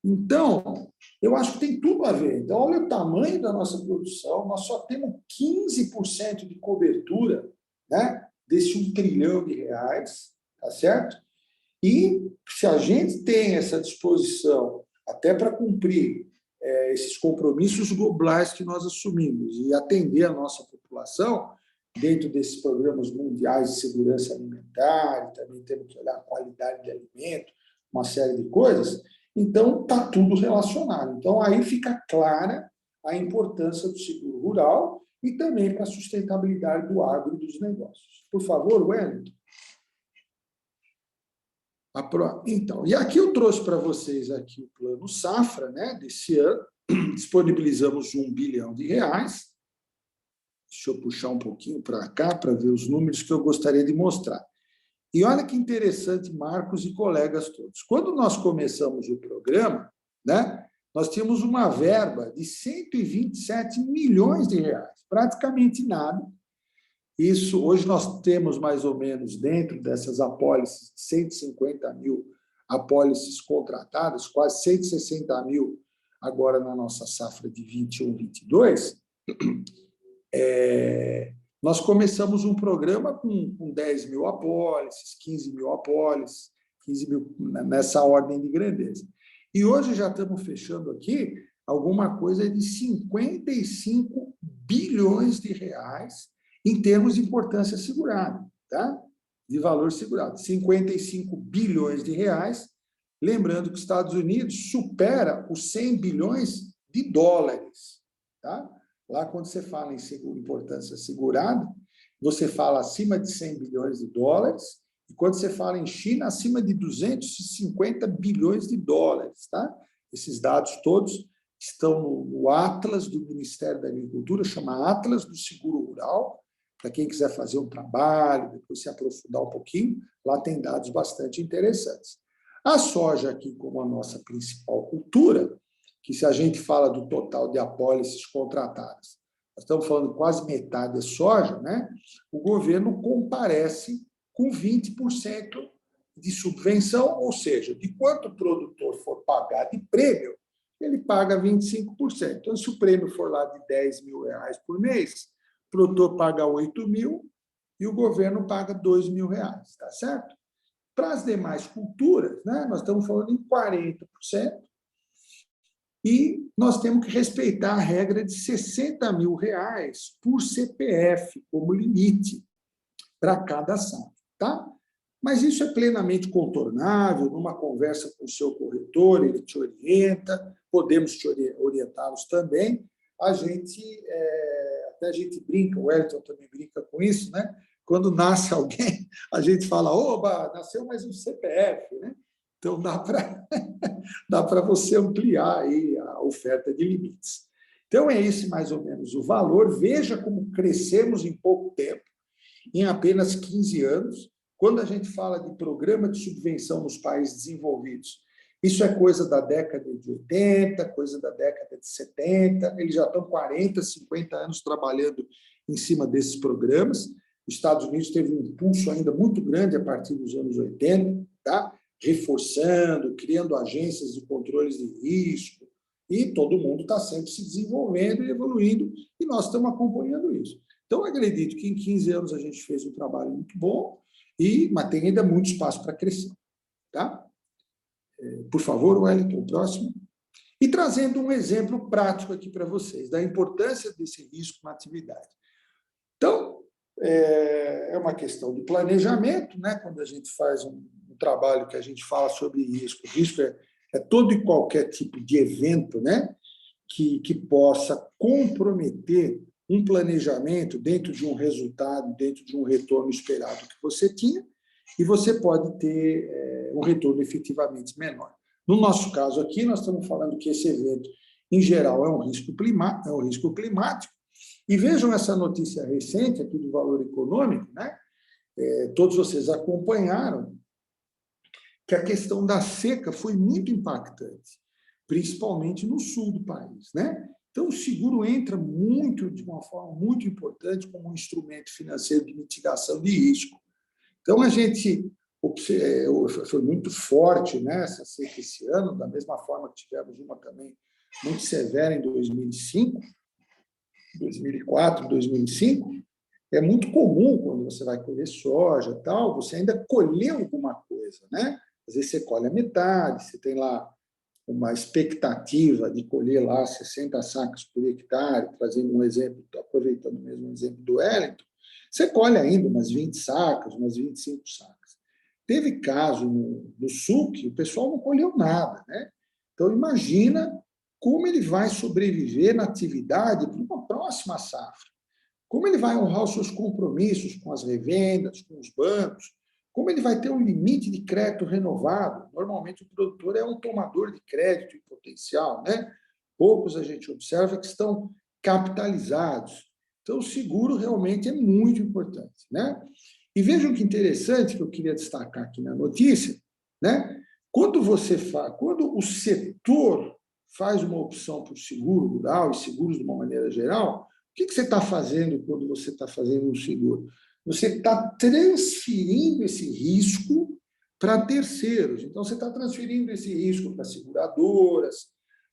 Então, eu acho que tem tudo a ver. Então, olha o tamanho da nossa produção, nós só temos 15% de cobertura, né, desse 1 trilhão de reais, tá certo? E se a gente tem essa disposição até para cumprir esses compromissos globais que nós assumimos e atender a nossa população dentro desses programas mundiais de segurança alimentar, também temos que olhar a qualidade de alimento, uma série de coisas, então está tudo relacionado. Então, aí fica clara a importância do seguro rural e também para a sustentabilidade do agro e dos negócios. Por favor, Wellington. Então, e aqui eu trouxe para vocês aqui o plano safra, né, desse ano, disponibilizamos R$1 bilhão. Deixa eu puxar um pouquinho para cá para ver os números que eu gostaria de mostrar. E olha que interessante, Marcos e colegas todos. Quando nós começamos o programa, né, nós tínhamos uma verba de R$127 milhões, praticamente nada. Isso, hoje nós temos mais ou menos, dentro dessas apólices, 150 mil apólices contratadas, quase 160 mil agora na nossa safra de 21-22. Nós começamos um programa com 10 mil apólices, 15 mil apólices, 15 mil nessa ordem de grandeza. E hoje já estamos fechando aqui alguma coisa de 55 bilhões de reais em termos de importância segurada, tá? De valor segurado. 55 bilhões de reais, lembrando que os Estados Unidos supera os 100 bilhões de dólares, tá? Lá, quando você fala em importância segurada, você fala acima de 100 bilhões de dólares, e quando você fala em China, acima de 250 bilhões de dólares. Tá? Esses dados todos estão no Atlas do Ministério da Agricultura, chama Atlas do Seguro Rural, para quem quiser fazer um trabalho, depois se aprofundar um pouquinho, lá tem dados bastante interessantes. A soja aqui, como a nossa principal cultura, que se a gente fala do total de apólices contratadas, nós estamos falando quase metade é soja, né? O governo comparece com 20% de subvenção, ou seja, de quanto o produtor for pagar de prêmio, ele paga 25%. Então, se o prêmio for lá de R$10 mil por mês, o produtor paga 8 mil e o governo paga R$2 mil, tá certo? Para as demais culturas, né, nós estamos falando em 40%, e nós temos que respeitar a regra de R$60 mil por CPF, como limite para cada safra, tá? Mas isso é plenamente contornável, numa conversa com o seu corretor, ele te orienta, podemos te orientá-los também. Até a gente brinca, o Wellington também brinca com isso, né? Quando nasce alguém, a gente fala, oba, nasceu mais um CPF, né? Então, dá para você ampliar aí a oferta de limites. Então, é esse mais ou menos o valor. Veja como crescemos em pouco tempo, em apenas 15 anos. Quando a gente fala de programa de subvenção nos países desenvolvidos, isso é coisa da década de 80, coisa da década de 70, eles já estão 40, 50 anos trabalhando em cima desses programas. Os Estados Unidos teve um impulso ainda muito grande a partir dos anos 80, tá? Reforçando, criando agências de controles de risco, e todo mundo está sempre se desenvolvendo e evoluindo, e nós estamos acompanhando isso. Então, acredito que em 15 anos a gente fez um trabalho muito bom, mas tem ainda muito espaço para crescer. Tá? Por favor, Wellington, o próximo. E trazendo um exemplo prático aqui para vocês, da importância desse risco na atividade. Então, é uma questão de planejamento, né? Quando a gente faz um trabalho que a gente fala sobre risco. O risco é todo e qualquer tipo de evento, né, que possa comprometer um planejamento dentro de um resultado, dentro de um retorno esperado que você tinha, e você pode ter um retorno efetivamente menor. No nosso caso aqui, nós estamos falando que esse evento, em geral, é um risco climático, e vejam essa notícia recente aqui do Valor Econômico, né? Todos vocês acompanharam que a questão da seca foi muito impactante, principalmente no sul do país, né? Então, o seguro entra de uma forma muito importante como um instrumento financeiro de mitigação de risco. Então, a gente foi muito forte, né, essa seca esse ano, da mesma forma que tivemos uma também muito severa em 2005, 2004, 2005. É muito comum, quando você vai colher soja e tal, você ainda colher alguma coisa, né? Às vezes você colhe a metade, você tem lá uma expectativa de colher lá 60 sacas por hectare, trazendo um exemplo, aproveitando mesmo o exemplo do Wellington, você colhe ainda umas 20 sacas, umas 25 sacas. Teve caso no sul que o pessoal não colheu nada, né? Então, imagina como ele vai sobreviver na atividade para uma próxima safra. Como ele vai honrar os seus compromissos com as revendas, com os bancos, como ele vai ter um limite de crédito renovado, normalmente o produtor é um tomador de crédito em potencial, né? Poucos a gente observa que estão capitalizados. Então, o seguro realmente é muito importante, né? E vejam que interessante que eu queria destacar aqui na notícia, né? Quando o setor faz uma opção por seguro rural e seguros de uma maneira geral, o que você está fazendo quando você está fazendo um seguro? Você está transferindo esse risco para terceiros. Então, você está transferindo esse risco para seguradoras,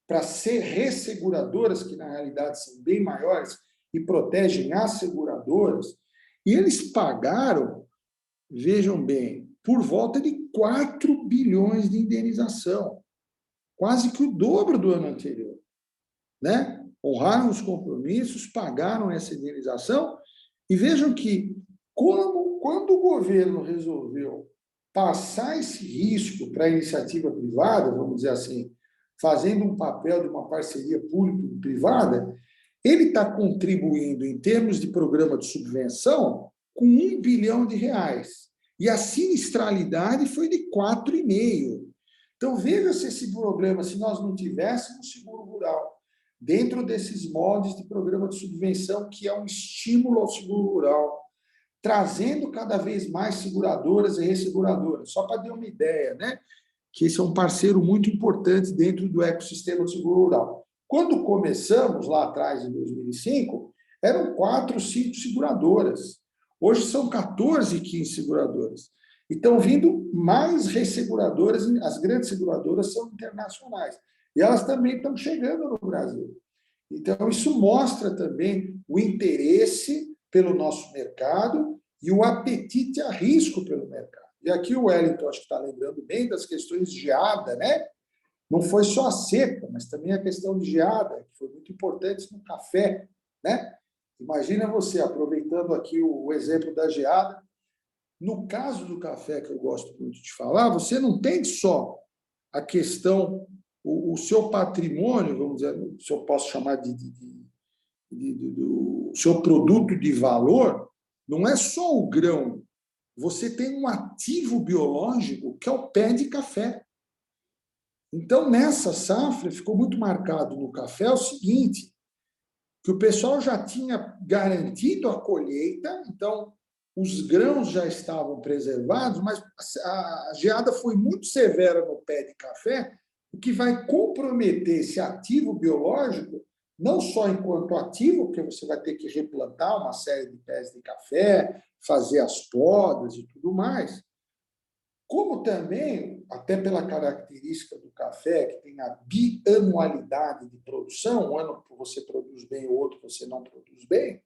para ser resseguradoras, que na realidade são bem maiores e protegem as seguradoras. E eles pagaram, vejam bem, por volta de 4 bilhões de indenização, quase que o dobro do ano anterior, né? Honraram os compromissos, pagaram essa indenização, e vejam que, quando o governo resolveu passar esse risco para a iniciativa privada, vamos dizer assim, fazendo um papel de uma parceria público-privada, ele está contribuindo, em termos de programa de subvenção, com R$ 1 bilhão. E a sinistralidade foi de 4,5. Então, veja se esse problema, se nós não tivéssemos seguro rural, dentro desses moldes de programa de subvenção, que é um estímulo ao seguro rural, trazendo cada vez mais seguradoras e resseguradoras. Só para ter uma ideia, né? Que esse é um parceiro muito importante dentro do ecossistema do seguro rural. Quando começamos, lá atrás, em 2005, eram 4, 5 seguradoras. Hoje são 14, 15 seguradoras. E estão vindo mais resseguradoras, as grandes seguradoras são internacionais. E elas também estão chegando no Brasil. Então, isso mostra também o interesse pelo nosso mercado e o apetite a risco pelo mercado. E aqui o Wellington, acho que está lembrando bem das questões de geada, né? Não foi só a seca, mas também a questão de geada, que foi muito importante no café, né? Imagina você, aproveitando aqui o exemplo da geada, no caso do café, que eu gosto muito de falar, você não tem só a questão, o seu patrimônio, vamos dizer, se eu posso chamar do seu produto de valor, não é só o grão, você tem um ativo biológico que é o pé de café. Então, nessa safra, ficou muito marcado no café o seguinte, que o pessoal já tinha garantido a colheita, então os grãos já estavam preservados, mas a geada foi muito severa no pé de café, o que vai comprometer esse ativo biológico, não só enquanto ativo, porque você vai ter que replantar uma série de pés de café, fazer as podas e tudo mais, como também, até pela característica do café, que tem a bianualidade de produção, um ano você produz bem, o outro você não produz bem,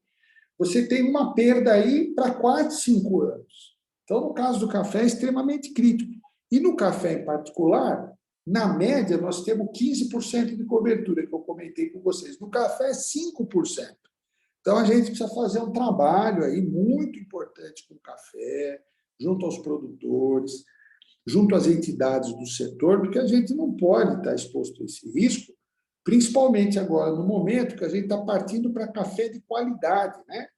você tem uma perda aí para 4, 5 anos. Então, no caso do café, é extremamente crítico. E no café em particular, na média, nós temos 15% de cobertura, que eu comentei com vocês. No café, é 5%. Então, a gente precisa fazer um trabalho aí muito importante com o café, junto aos produtores, junto às entidades do setor, porque a gente não pode estar exposto a esse risco, principalmente agora, no momento que a gente está partindo para café de qualidade, né?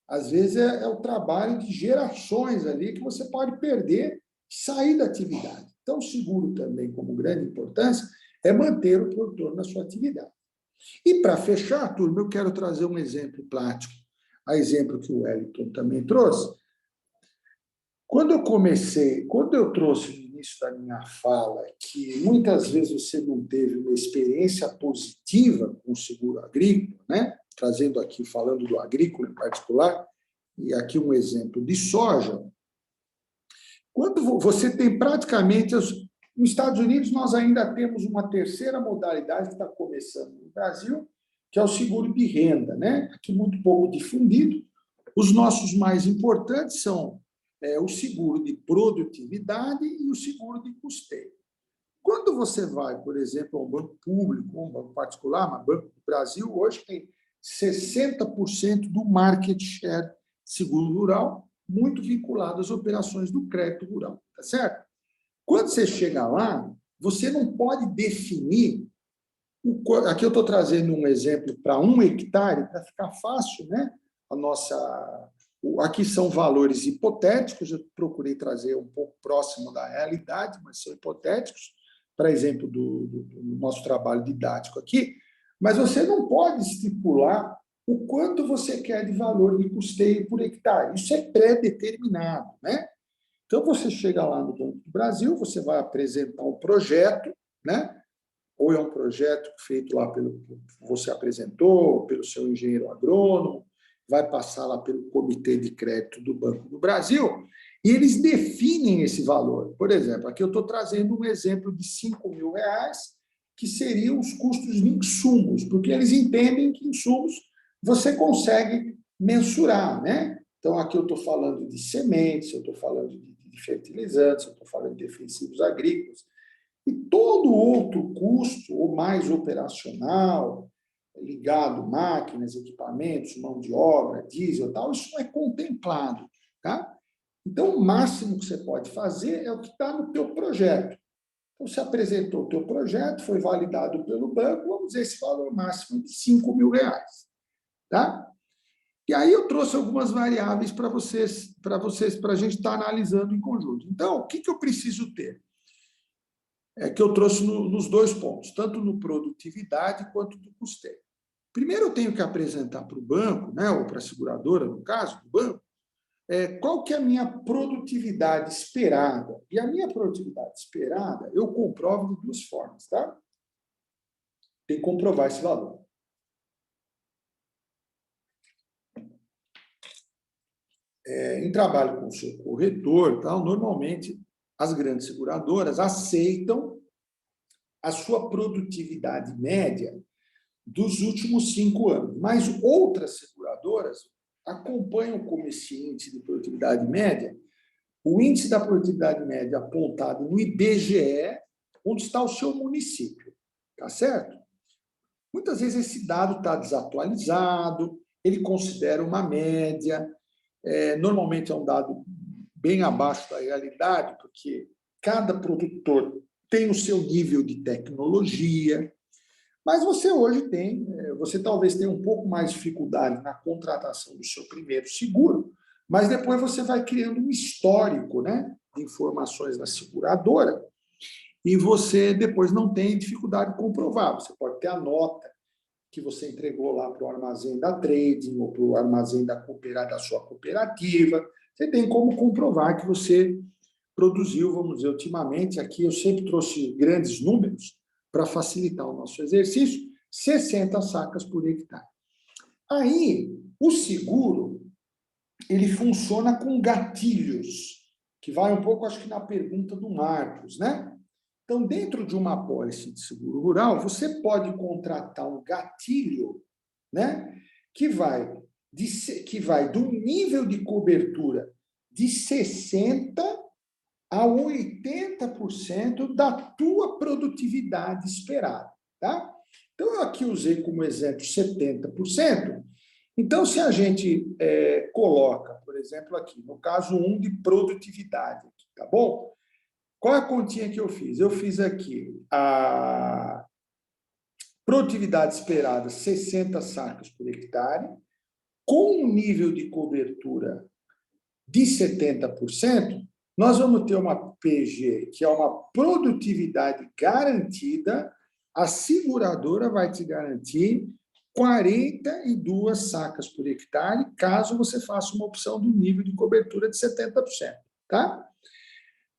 Às vezes é o trabalho de gerações ali que você pode perder, sair da atividade. Então, o seguro também, como grande importância, é manter o produtor na sua atividade. E, para fechar, turma, eu quero trazer um exemplo prático, a exemplo que o Wellington também trouxe. Quando eu trouxe no início da minha fala que muitas vezes você não teve uma experiência positiva com o seguro agrícola, né? Trazendo aqui, falando do agrícola em particular, e aqui um exemplo de soja, quando você tem praticamente... Nos Estados Unidos, nós ainda temos uma terceira modalidade que está começando no Brasil, que é o seguro de renda, né? Aqui muito pouco difundido. Os nossos mais importantes são o seguro de produtividade e o seguro de custeio. Quando você vai, por exemplo, a um banco público, um banco particular, mas Banco do Brasil, hoje tem 60% do market share de seguro rural, muito vinculado às operações do crédito rural, tá certo? Quando você chega lá, você não pode definir... Aqui eu estou trazendo um exemplo para 1 hectare, para ficar fácil, né? Aqui são valores hipotéticos, eu procurei trazer um pouco próximo da realidade, mas são hipotéticos, para exemplo do nosso trabalho didático aqui, mas você não pode estipular o quanto você quer de valor de custeio por hectare. Isso é pré-determinado, né? Então, você chega lá no Banco do Brasil, você vai apresentar um projeto, né? Ou é um projeto feito lá pelo você apresentou, pelo seu engenheiro agrônomo, vai passar lá pelo Comitê de Crédito do Banco do Brasil, e eles definem esse valor. Por exemplo, aqui eu estou trazendo um exemplo de R$5.000, que seriam os custos de insumos, porque eles entendem que insumos você consegue mensurar, né? Então, aqui eu estou falando de sementes, eu estou falando de fertilizantes, eu estou falando de defensivos agrícolas, e todo outro custo, ou mais operacional, ligado máquinas, equipamentos, mão de obra, diesel, tal, isso não é contemplado, tá? Então, o máximo que você pode fazer é o que está no teu projeto. Então, você apresentou o teu projeto, foi validado pelo banco, vamos dizer, esse valor máximo de R$5.000, tá? E aí eu trouxe algumas variáveis para a gente estar analisando em conjunto. Então, o que eu preciso ter? É que eu trouxe nos dois pontos, tanto no produtividade quanto no custeio. Primeiro, eu tenho que apresentar para o banco, né, ou para a seguradora, no caso do banco, qual que é a minha produtividade esperada. E a minha produtividade esperada, eu comprovo de duas formas, tá? Tem que comprovar esse valor. Em trabalho com o seu corretor, tal, normalmente as grandes seguradoras aceitam a sua produtividade média dos últimos 5 anos. Mas outras seguradoras acompanham como esse índice de produtividade média, o índice da produtividade média apontado no IBGE, onde está o seu município. Tá certo? Muitas vezes esse dado está desatualizado, ele considera uma média, normalmente é um dado bem abaixo da realidade, porque cada produtor tem o seu nível de tecnologia, mas você hoje você talvez tenha um pouco mais de dificuldade na contratação do seu primeiro seguro, mas depois você vai criando um histórico, né, de informações da seguradora, e você depois não tem dificuldade de comprovar. Você pode ter a nota que você entregou lá para o armazém da trading ou para o armazém da sua cooperativa. Você tem como comprovar que você produziu, vamos dizer, ultimamente, aqui eu sempre trouxe grandes números para facilitar o nosso exercício, 60 sacas por hectare. Aí, o seguro, ele funciona com gatilhos, que vai um pouco, acho que na pergunta do Marcos, né? Então, dentro de uma apólice de seguro rural, você pode contratar um gatilho, né, que vai do nível de cobertura de 60% a 80% da tua produtividade esperada, tá? Então, eu aqui usei como exemplo 70%. Então, se a gente coloca, por exemplo, aqui, no caso 1 de produtividade, tá bom? Qual é a continha que eu fiz? Eu fiz aqui a produtividade esperada, 60 sacas por hectare, com um nível de cobertura de 70%, nós vamos ter uma PG, que é uma produtividade garantida, a seguradora vai te garantir 42 sacas por hectare, caso você faça uma opção do nível de cobertura de 70%, tá?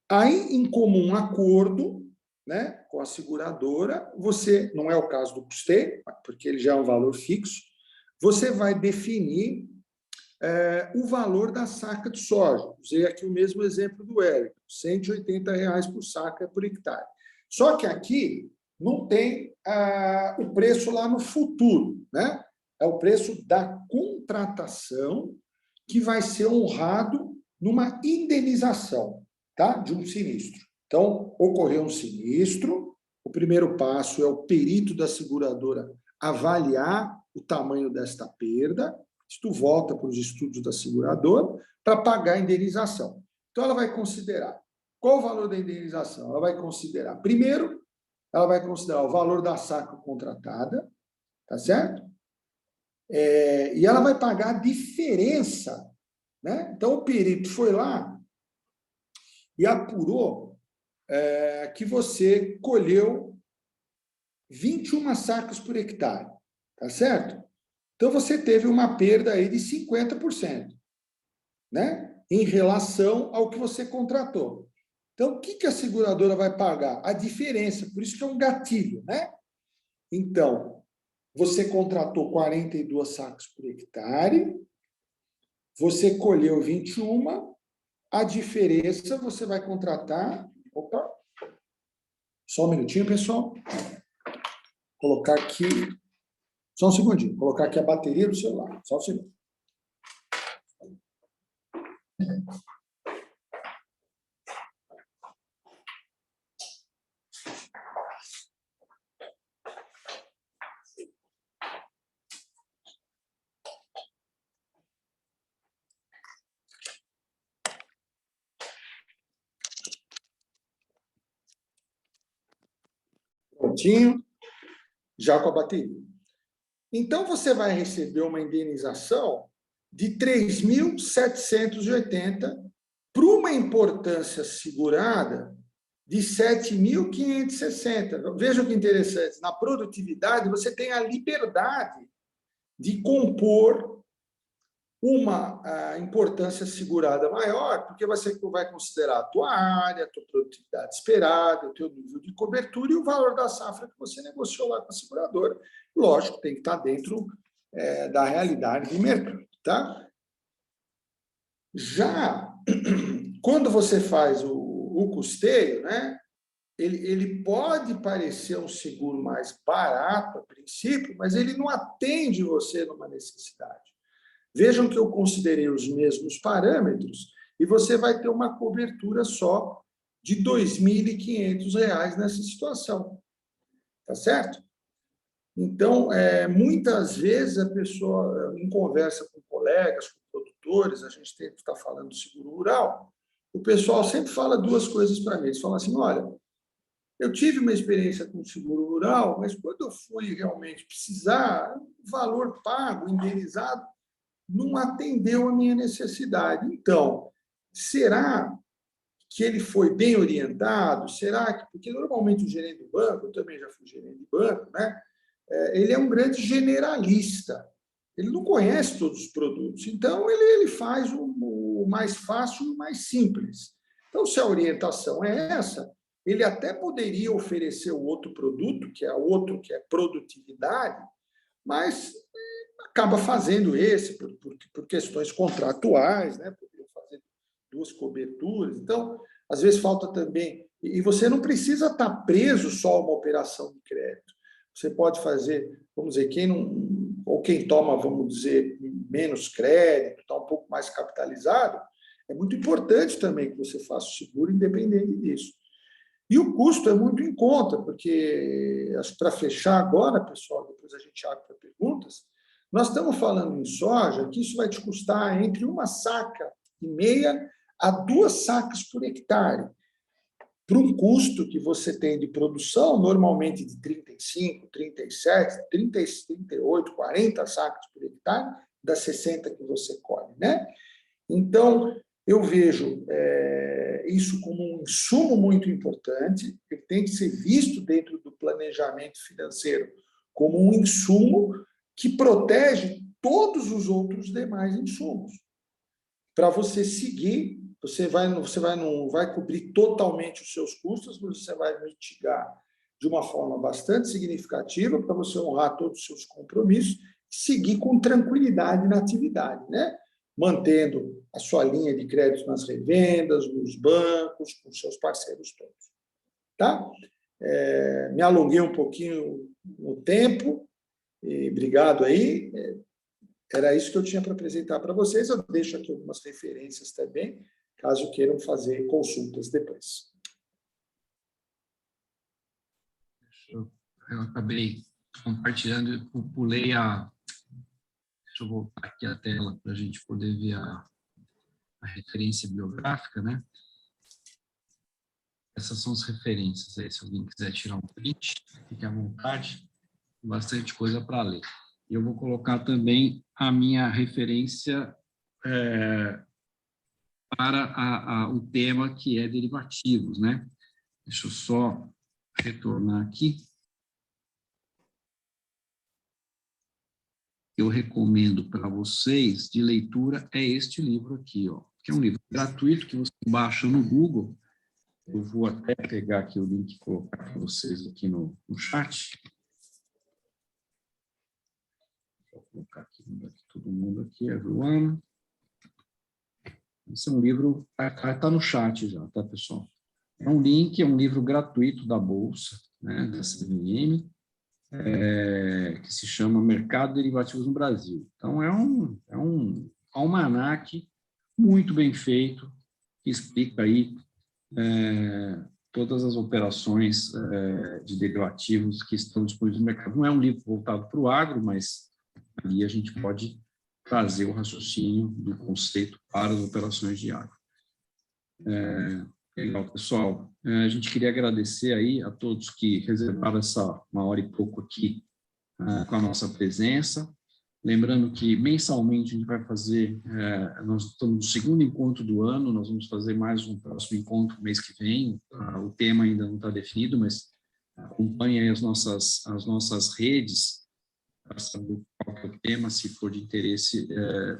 Aí, em comum acordo, né, com a seguradora, você, não é o caso do custeio, porque ele já é um valor fixo, você vai definir o valor da saca de soja. Usei aqui o mesmo exemplo do Érico, R$180 por saca por hectare. Só que aqui não tem o preço lá no futuro, né? É o preço da contratação que vai ser honrado numa indenização, tá? De um sinistro. Então, ocorreu um sinistro, o primeiro passo é o perito da seguradora avaliar o tamanho desta perda, isto volta para os estudos da seguradora para pagar a indenização. Então, ela vai considerar qual o valor da indenização? Ela vai considerar, primeiro, ela vai considerar o valor da saca contratada, tá certo? E ela vai pagar a diferença, né? Então, o perito foi lá e apurou que você colheu 21 sacas por hectare, tá certo? Então, você teve uma perda aí de 50%, né? Em relação ao que você contratou. Então, o que a seguradora vai pagar? A diferença, por isso que é um gatilho, né? Então, você contratou 42 sacas por hectare, você colheu 21, a diferença você vai contratar... Opa! Só um minutinho, pessoal. Colocar aqui... Só um segundinho. Colocar aqui a bateria do celular. Só um segundo. Prontinho. Já com a bateria. Então, você vai receber uma indenização de 3.780 para uma importância segurada de 7.560. Veja que interessante. Na produtividade, você tem a liberdade de compor uma importância segurada maior, porque você vai considerar a tua área, a tua produtividade esperada, o teu nível de cobertura e o valor da safra que você negociou lá com a seguradora. Lógico, tem que estar dentro da realidade do mercado, tá? Já quando você faz o custeio, né, ele pode parecer um seguro mais barato a princípio, mas ele não atende você numa necessidade. Vejam que eu considerei os mesmos parâmetros e você vai ter uma cobertura só de R$ 2.500 nessa situação. Tá certo? Então, muitas vezes a pessoa, em conversa com colegas, com produtores, a gente tem que estar falando de seguro rural, o pessoal sempre fala duas coisas para mim. Eles falam assim, olha, eu tive uma experiência com seguro rural, mas quando eu fui realmente precisar, o valor pago, indenizado, não atendeu a minha necessidade. Então, será que ele foi bem orientado? Será que... Porque, normalmente, o gerente do banco, eu também já fui gerente de banco, né? Ele é um grande generalista. Ele não conhece todos os produtos. Então, ele faz o mais fácil e o mais simples. Então, se a orientação é essa, ele até poderia oferecer o outro produto, que é produtividade, mas acaba fazendo esse por questões contratuais, né? Poderia fazer duas coberturas. Então, às vezes falta também... E você não precisa estar preso só a uma operação de crédito. Você pode fazer, vamos dizer, quem toma, vamos dizer, menos crédito, está um pouco mais capitalizado, é muito importante também que você faça o seguro independente disso. E o custo é muito em conta, porque, para fechar agora, pessoal, depois a gente abre para perguntas, nós estamos falando em soja que isso vai te custar entre 1,5 saca a 2 sacas por hectare, para um custo que você tem de produção, normalmente de 35, 37, 30, 38, 40 sacas por hectare, das 60 que você colhe, né? Então, eu vejo isso como um insumo muito importante, que tem que ser visto dentro do planejamento financeiro como um insumo que protege todos os outros demais insumos. Para você seguir, você não vai cobrir totalmente os seus custos, mas você vai mitigar de uma forma bastante significativa para você honrar todos os seus compromissos e seguir com tranquilidade na atividade, né? Mantendo a sua linha de crédito nas revendas, nos bancos, com seus parceiros todos. Tá? Me alonguei um pouquinho no tempo, e obrigado aí. Era isso que eu tinha para apresentar para vocês. Eu deixo aqui algumas referências também, caso queiram fazer consultas depois. Eu acabei compartilhando, eu pulei a... Deixa eu voltar aqui a tela para a gente poder ver a referência biográfica, né? Essas são as referências aí, se alguém quiser tirar um print, fique à vontade, bastante coisa para ler. E eu vou colocar também a minha referência para o tema que é derivativos, né? Deixa eu só retornar aqui. Eu recomendo para vocês de leitura é este livro aqui, ó, que é um livro gratuito que você baixa no Google. Eu vou até pegar aqui o link e colocar para vocês aqui no chat. Vou colocar aqui todo mundo aqui, everyone. Esse é um livro, está no chat já, tá, pessoal? É um link, é um livro gratuito da Bolsa, né, da CVM, que se chama Mercado de Derivativos no Brasil. Então, é um almanaque muito bem feito, que explica aí todas as operações de derivativos que estão disponíveis no mercado. Não é um livro voltado para o agro, mas ali a gente pode trazer o raciocínio do conceito para as operações de agro. Legal, pessoal. A gente queria agradecer aí a todos que reservaram essa 1h e pouco aqui com a nossa presença. Lembrando que mensalmente a gente vai fazer, nós estamos no segundo encontro do ano, nós vamos fazer mais um próximo encontro mês que vem. O tema ainda não está definido, mas acompanhe aí as nossas redes para saber qual é o tema. Se for de interesse,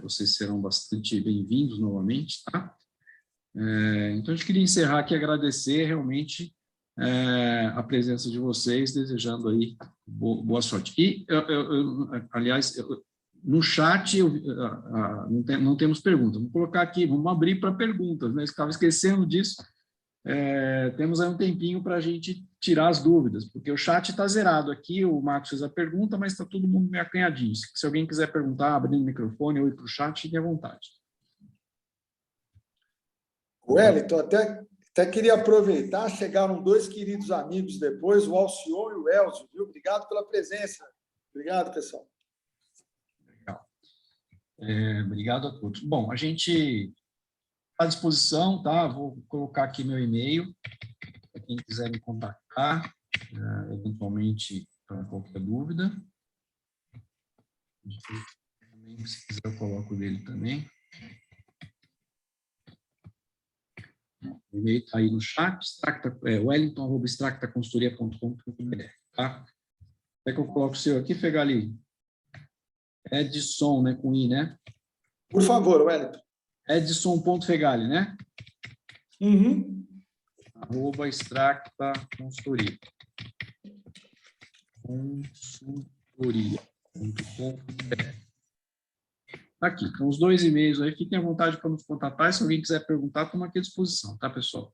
vocês serão bastante bem-vindos novamente, tá? Então, a gente queria encerrar aqui, agradecer realmente a presença de vocês, desejando aí boa sorte. E, aliás, no chat não temos perguntas. Vamos colocar aqui, vamos abrir para perguntas, né? Estava esquecendo disso. Temos aí um tempinho para a gente tirar as dúvidas, porque o chat está zerado aqui, o Marcos fez a pergunta, mas está todo mundo meio acanhadinho. Se alguém quiser perguntar, abrindo o microfone ou ir para o chat, fique à vontade. Wellington, até queria aproveitar, chegaram 2 queridos amigos depois, o Alcione e o Elcio, viu? Obrigado pela presença. Obrigado, pessoal. Legal. Obrigado a todos. Bom, a gente está à disposição, tá? Vou colocar aqui meu e-mail, para quem quiser me contactar, eventualmente, para qualquer dúvida. Se quiser, eu coloco o dele também. O e-mail está aí no chat, wellington@extractaconsultoria.com.br, tá? É que eu coloco o seu aqui, Fegali? Edson, né, com I, né? Por favor, Wellington. Edson.fegali, né? Uhum. @extractaconsultoria. Consultoria.com.br. Aqui, então os 2 e-mails aí, fiquem à vontade para nos contatar, e se alguém quiser perguntar, estamos aqui à disposição, tá, pessoal?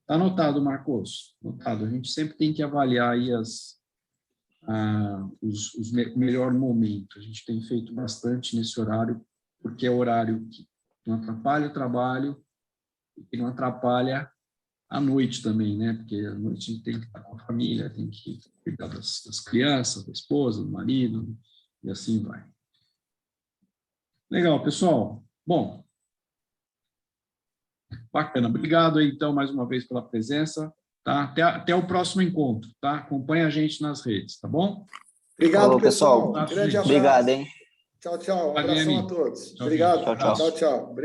Está anotado, Marcos? Anotado. A gente sempre tem que avaliar aí o melhor momento. A gente tem feito bastante nesse horário, porque é horário que não atrapalha o trabalho e que não atrapalha à noite também, né? Porque à noite a gente tem que estar com a família, tem que cuidar das crianças, da esposa, do marido, e assim vai. Legal, pessoal. Bom, bacana. Obrigado aí, então, mais uma vez pela presença, tá? Até o próximo encontro, tá? Acompanhe a gente nas redes, tá bom? Obrigado, Falou, pessoal. pessoal. Grande abraço. Obrigado, hein? Tchau, tchau. Um abração a todos. Tchau, Obrigado. tchau. Tchau, tchau.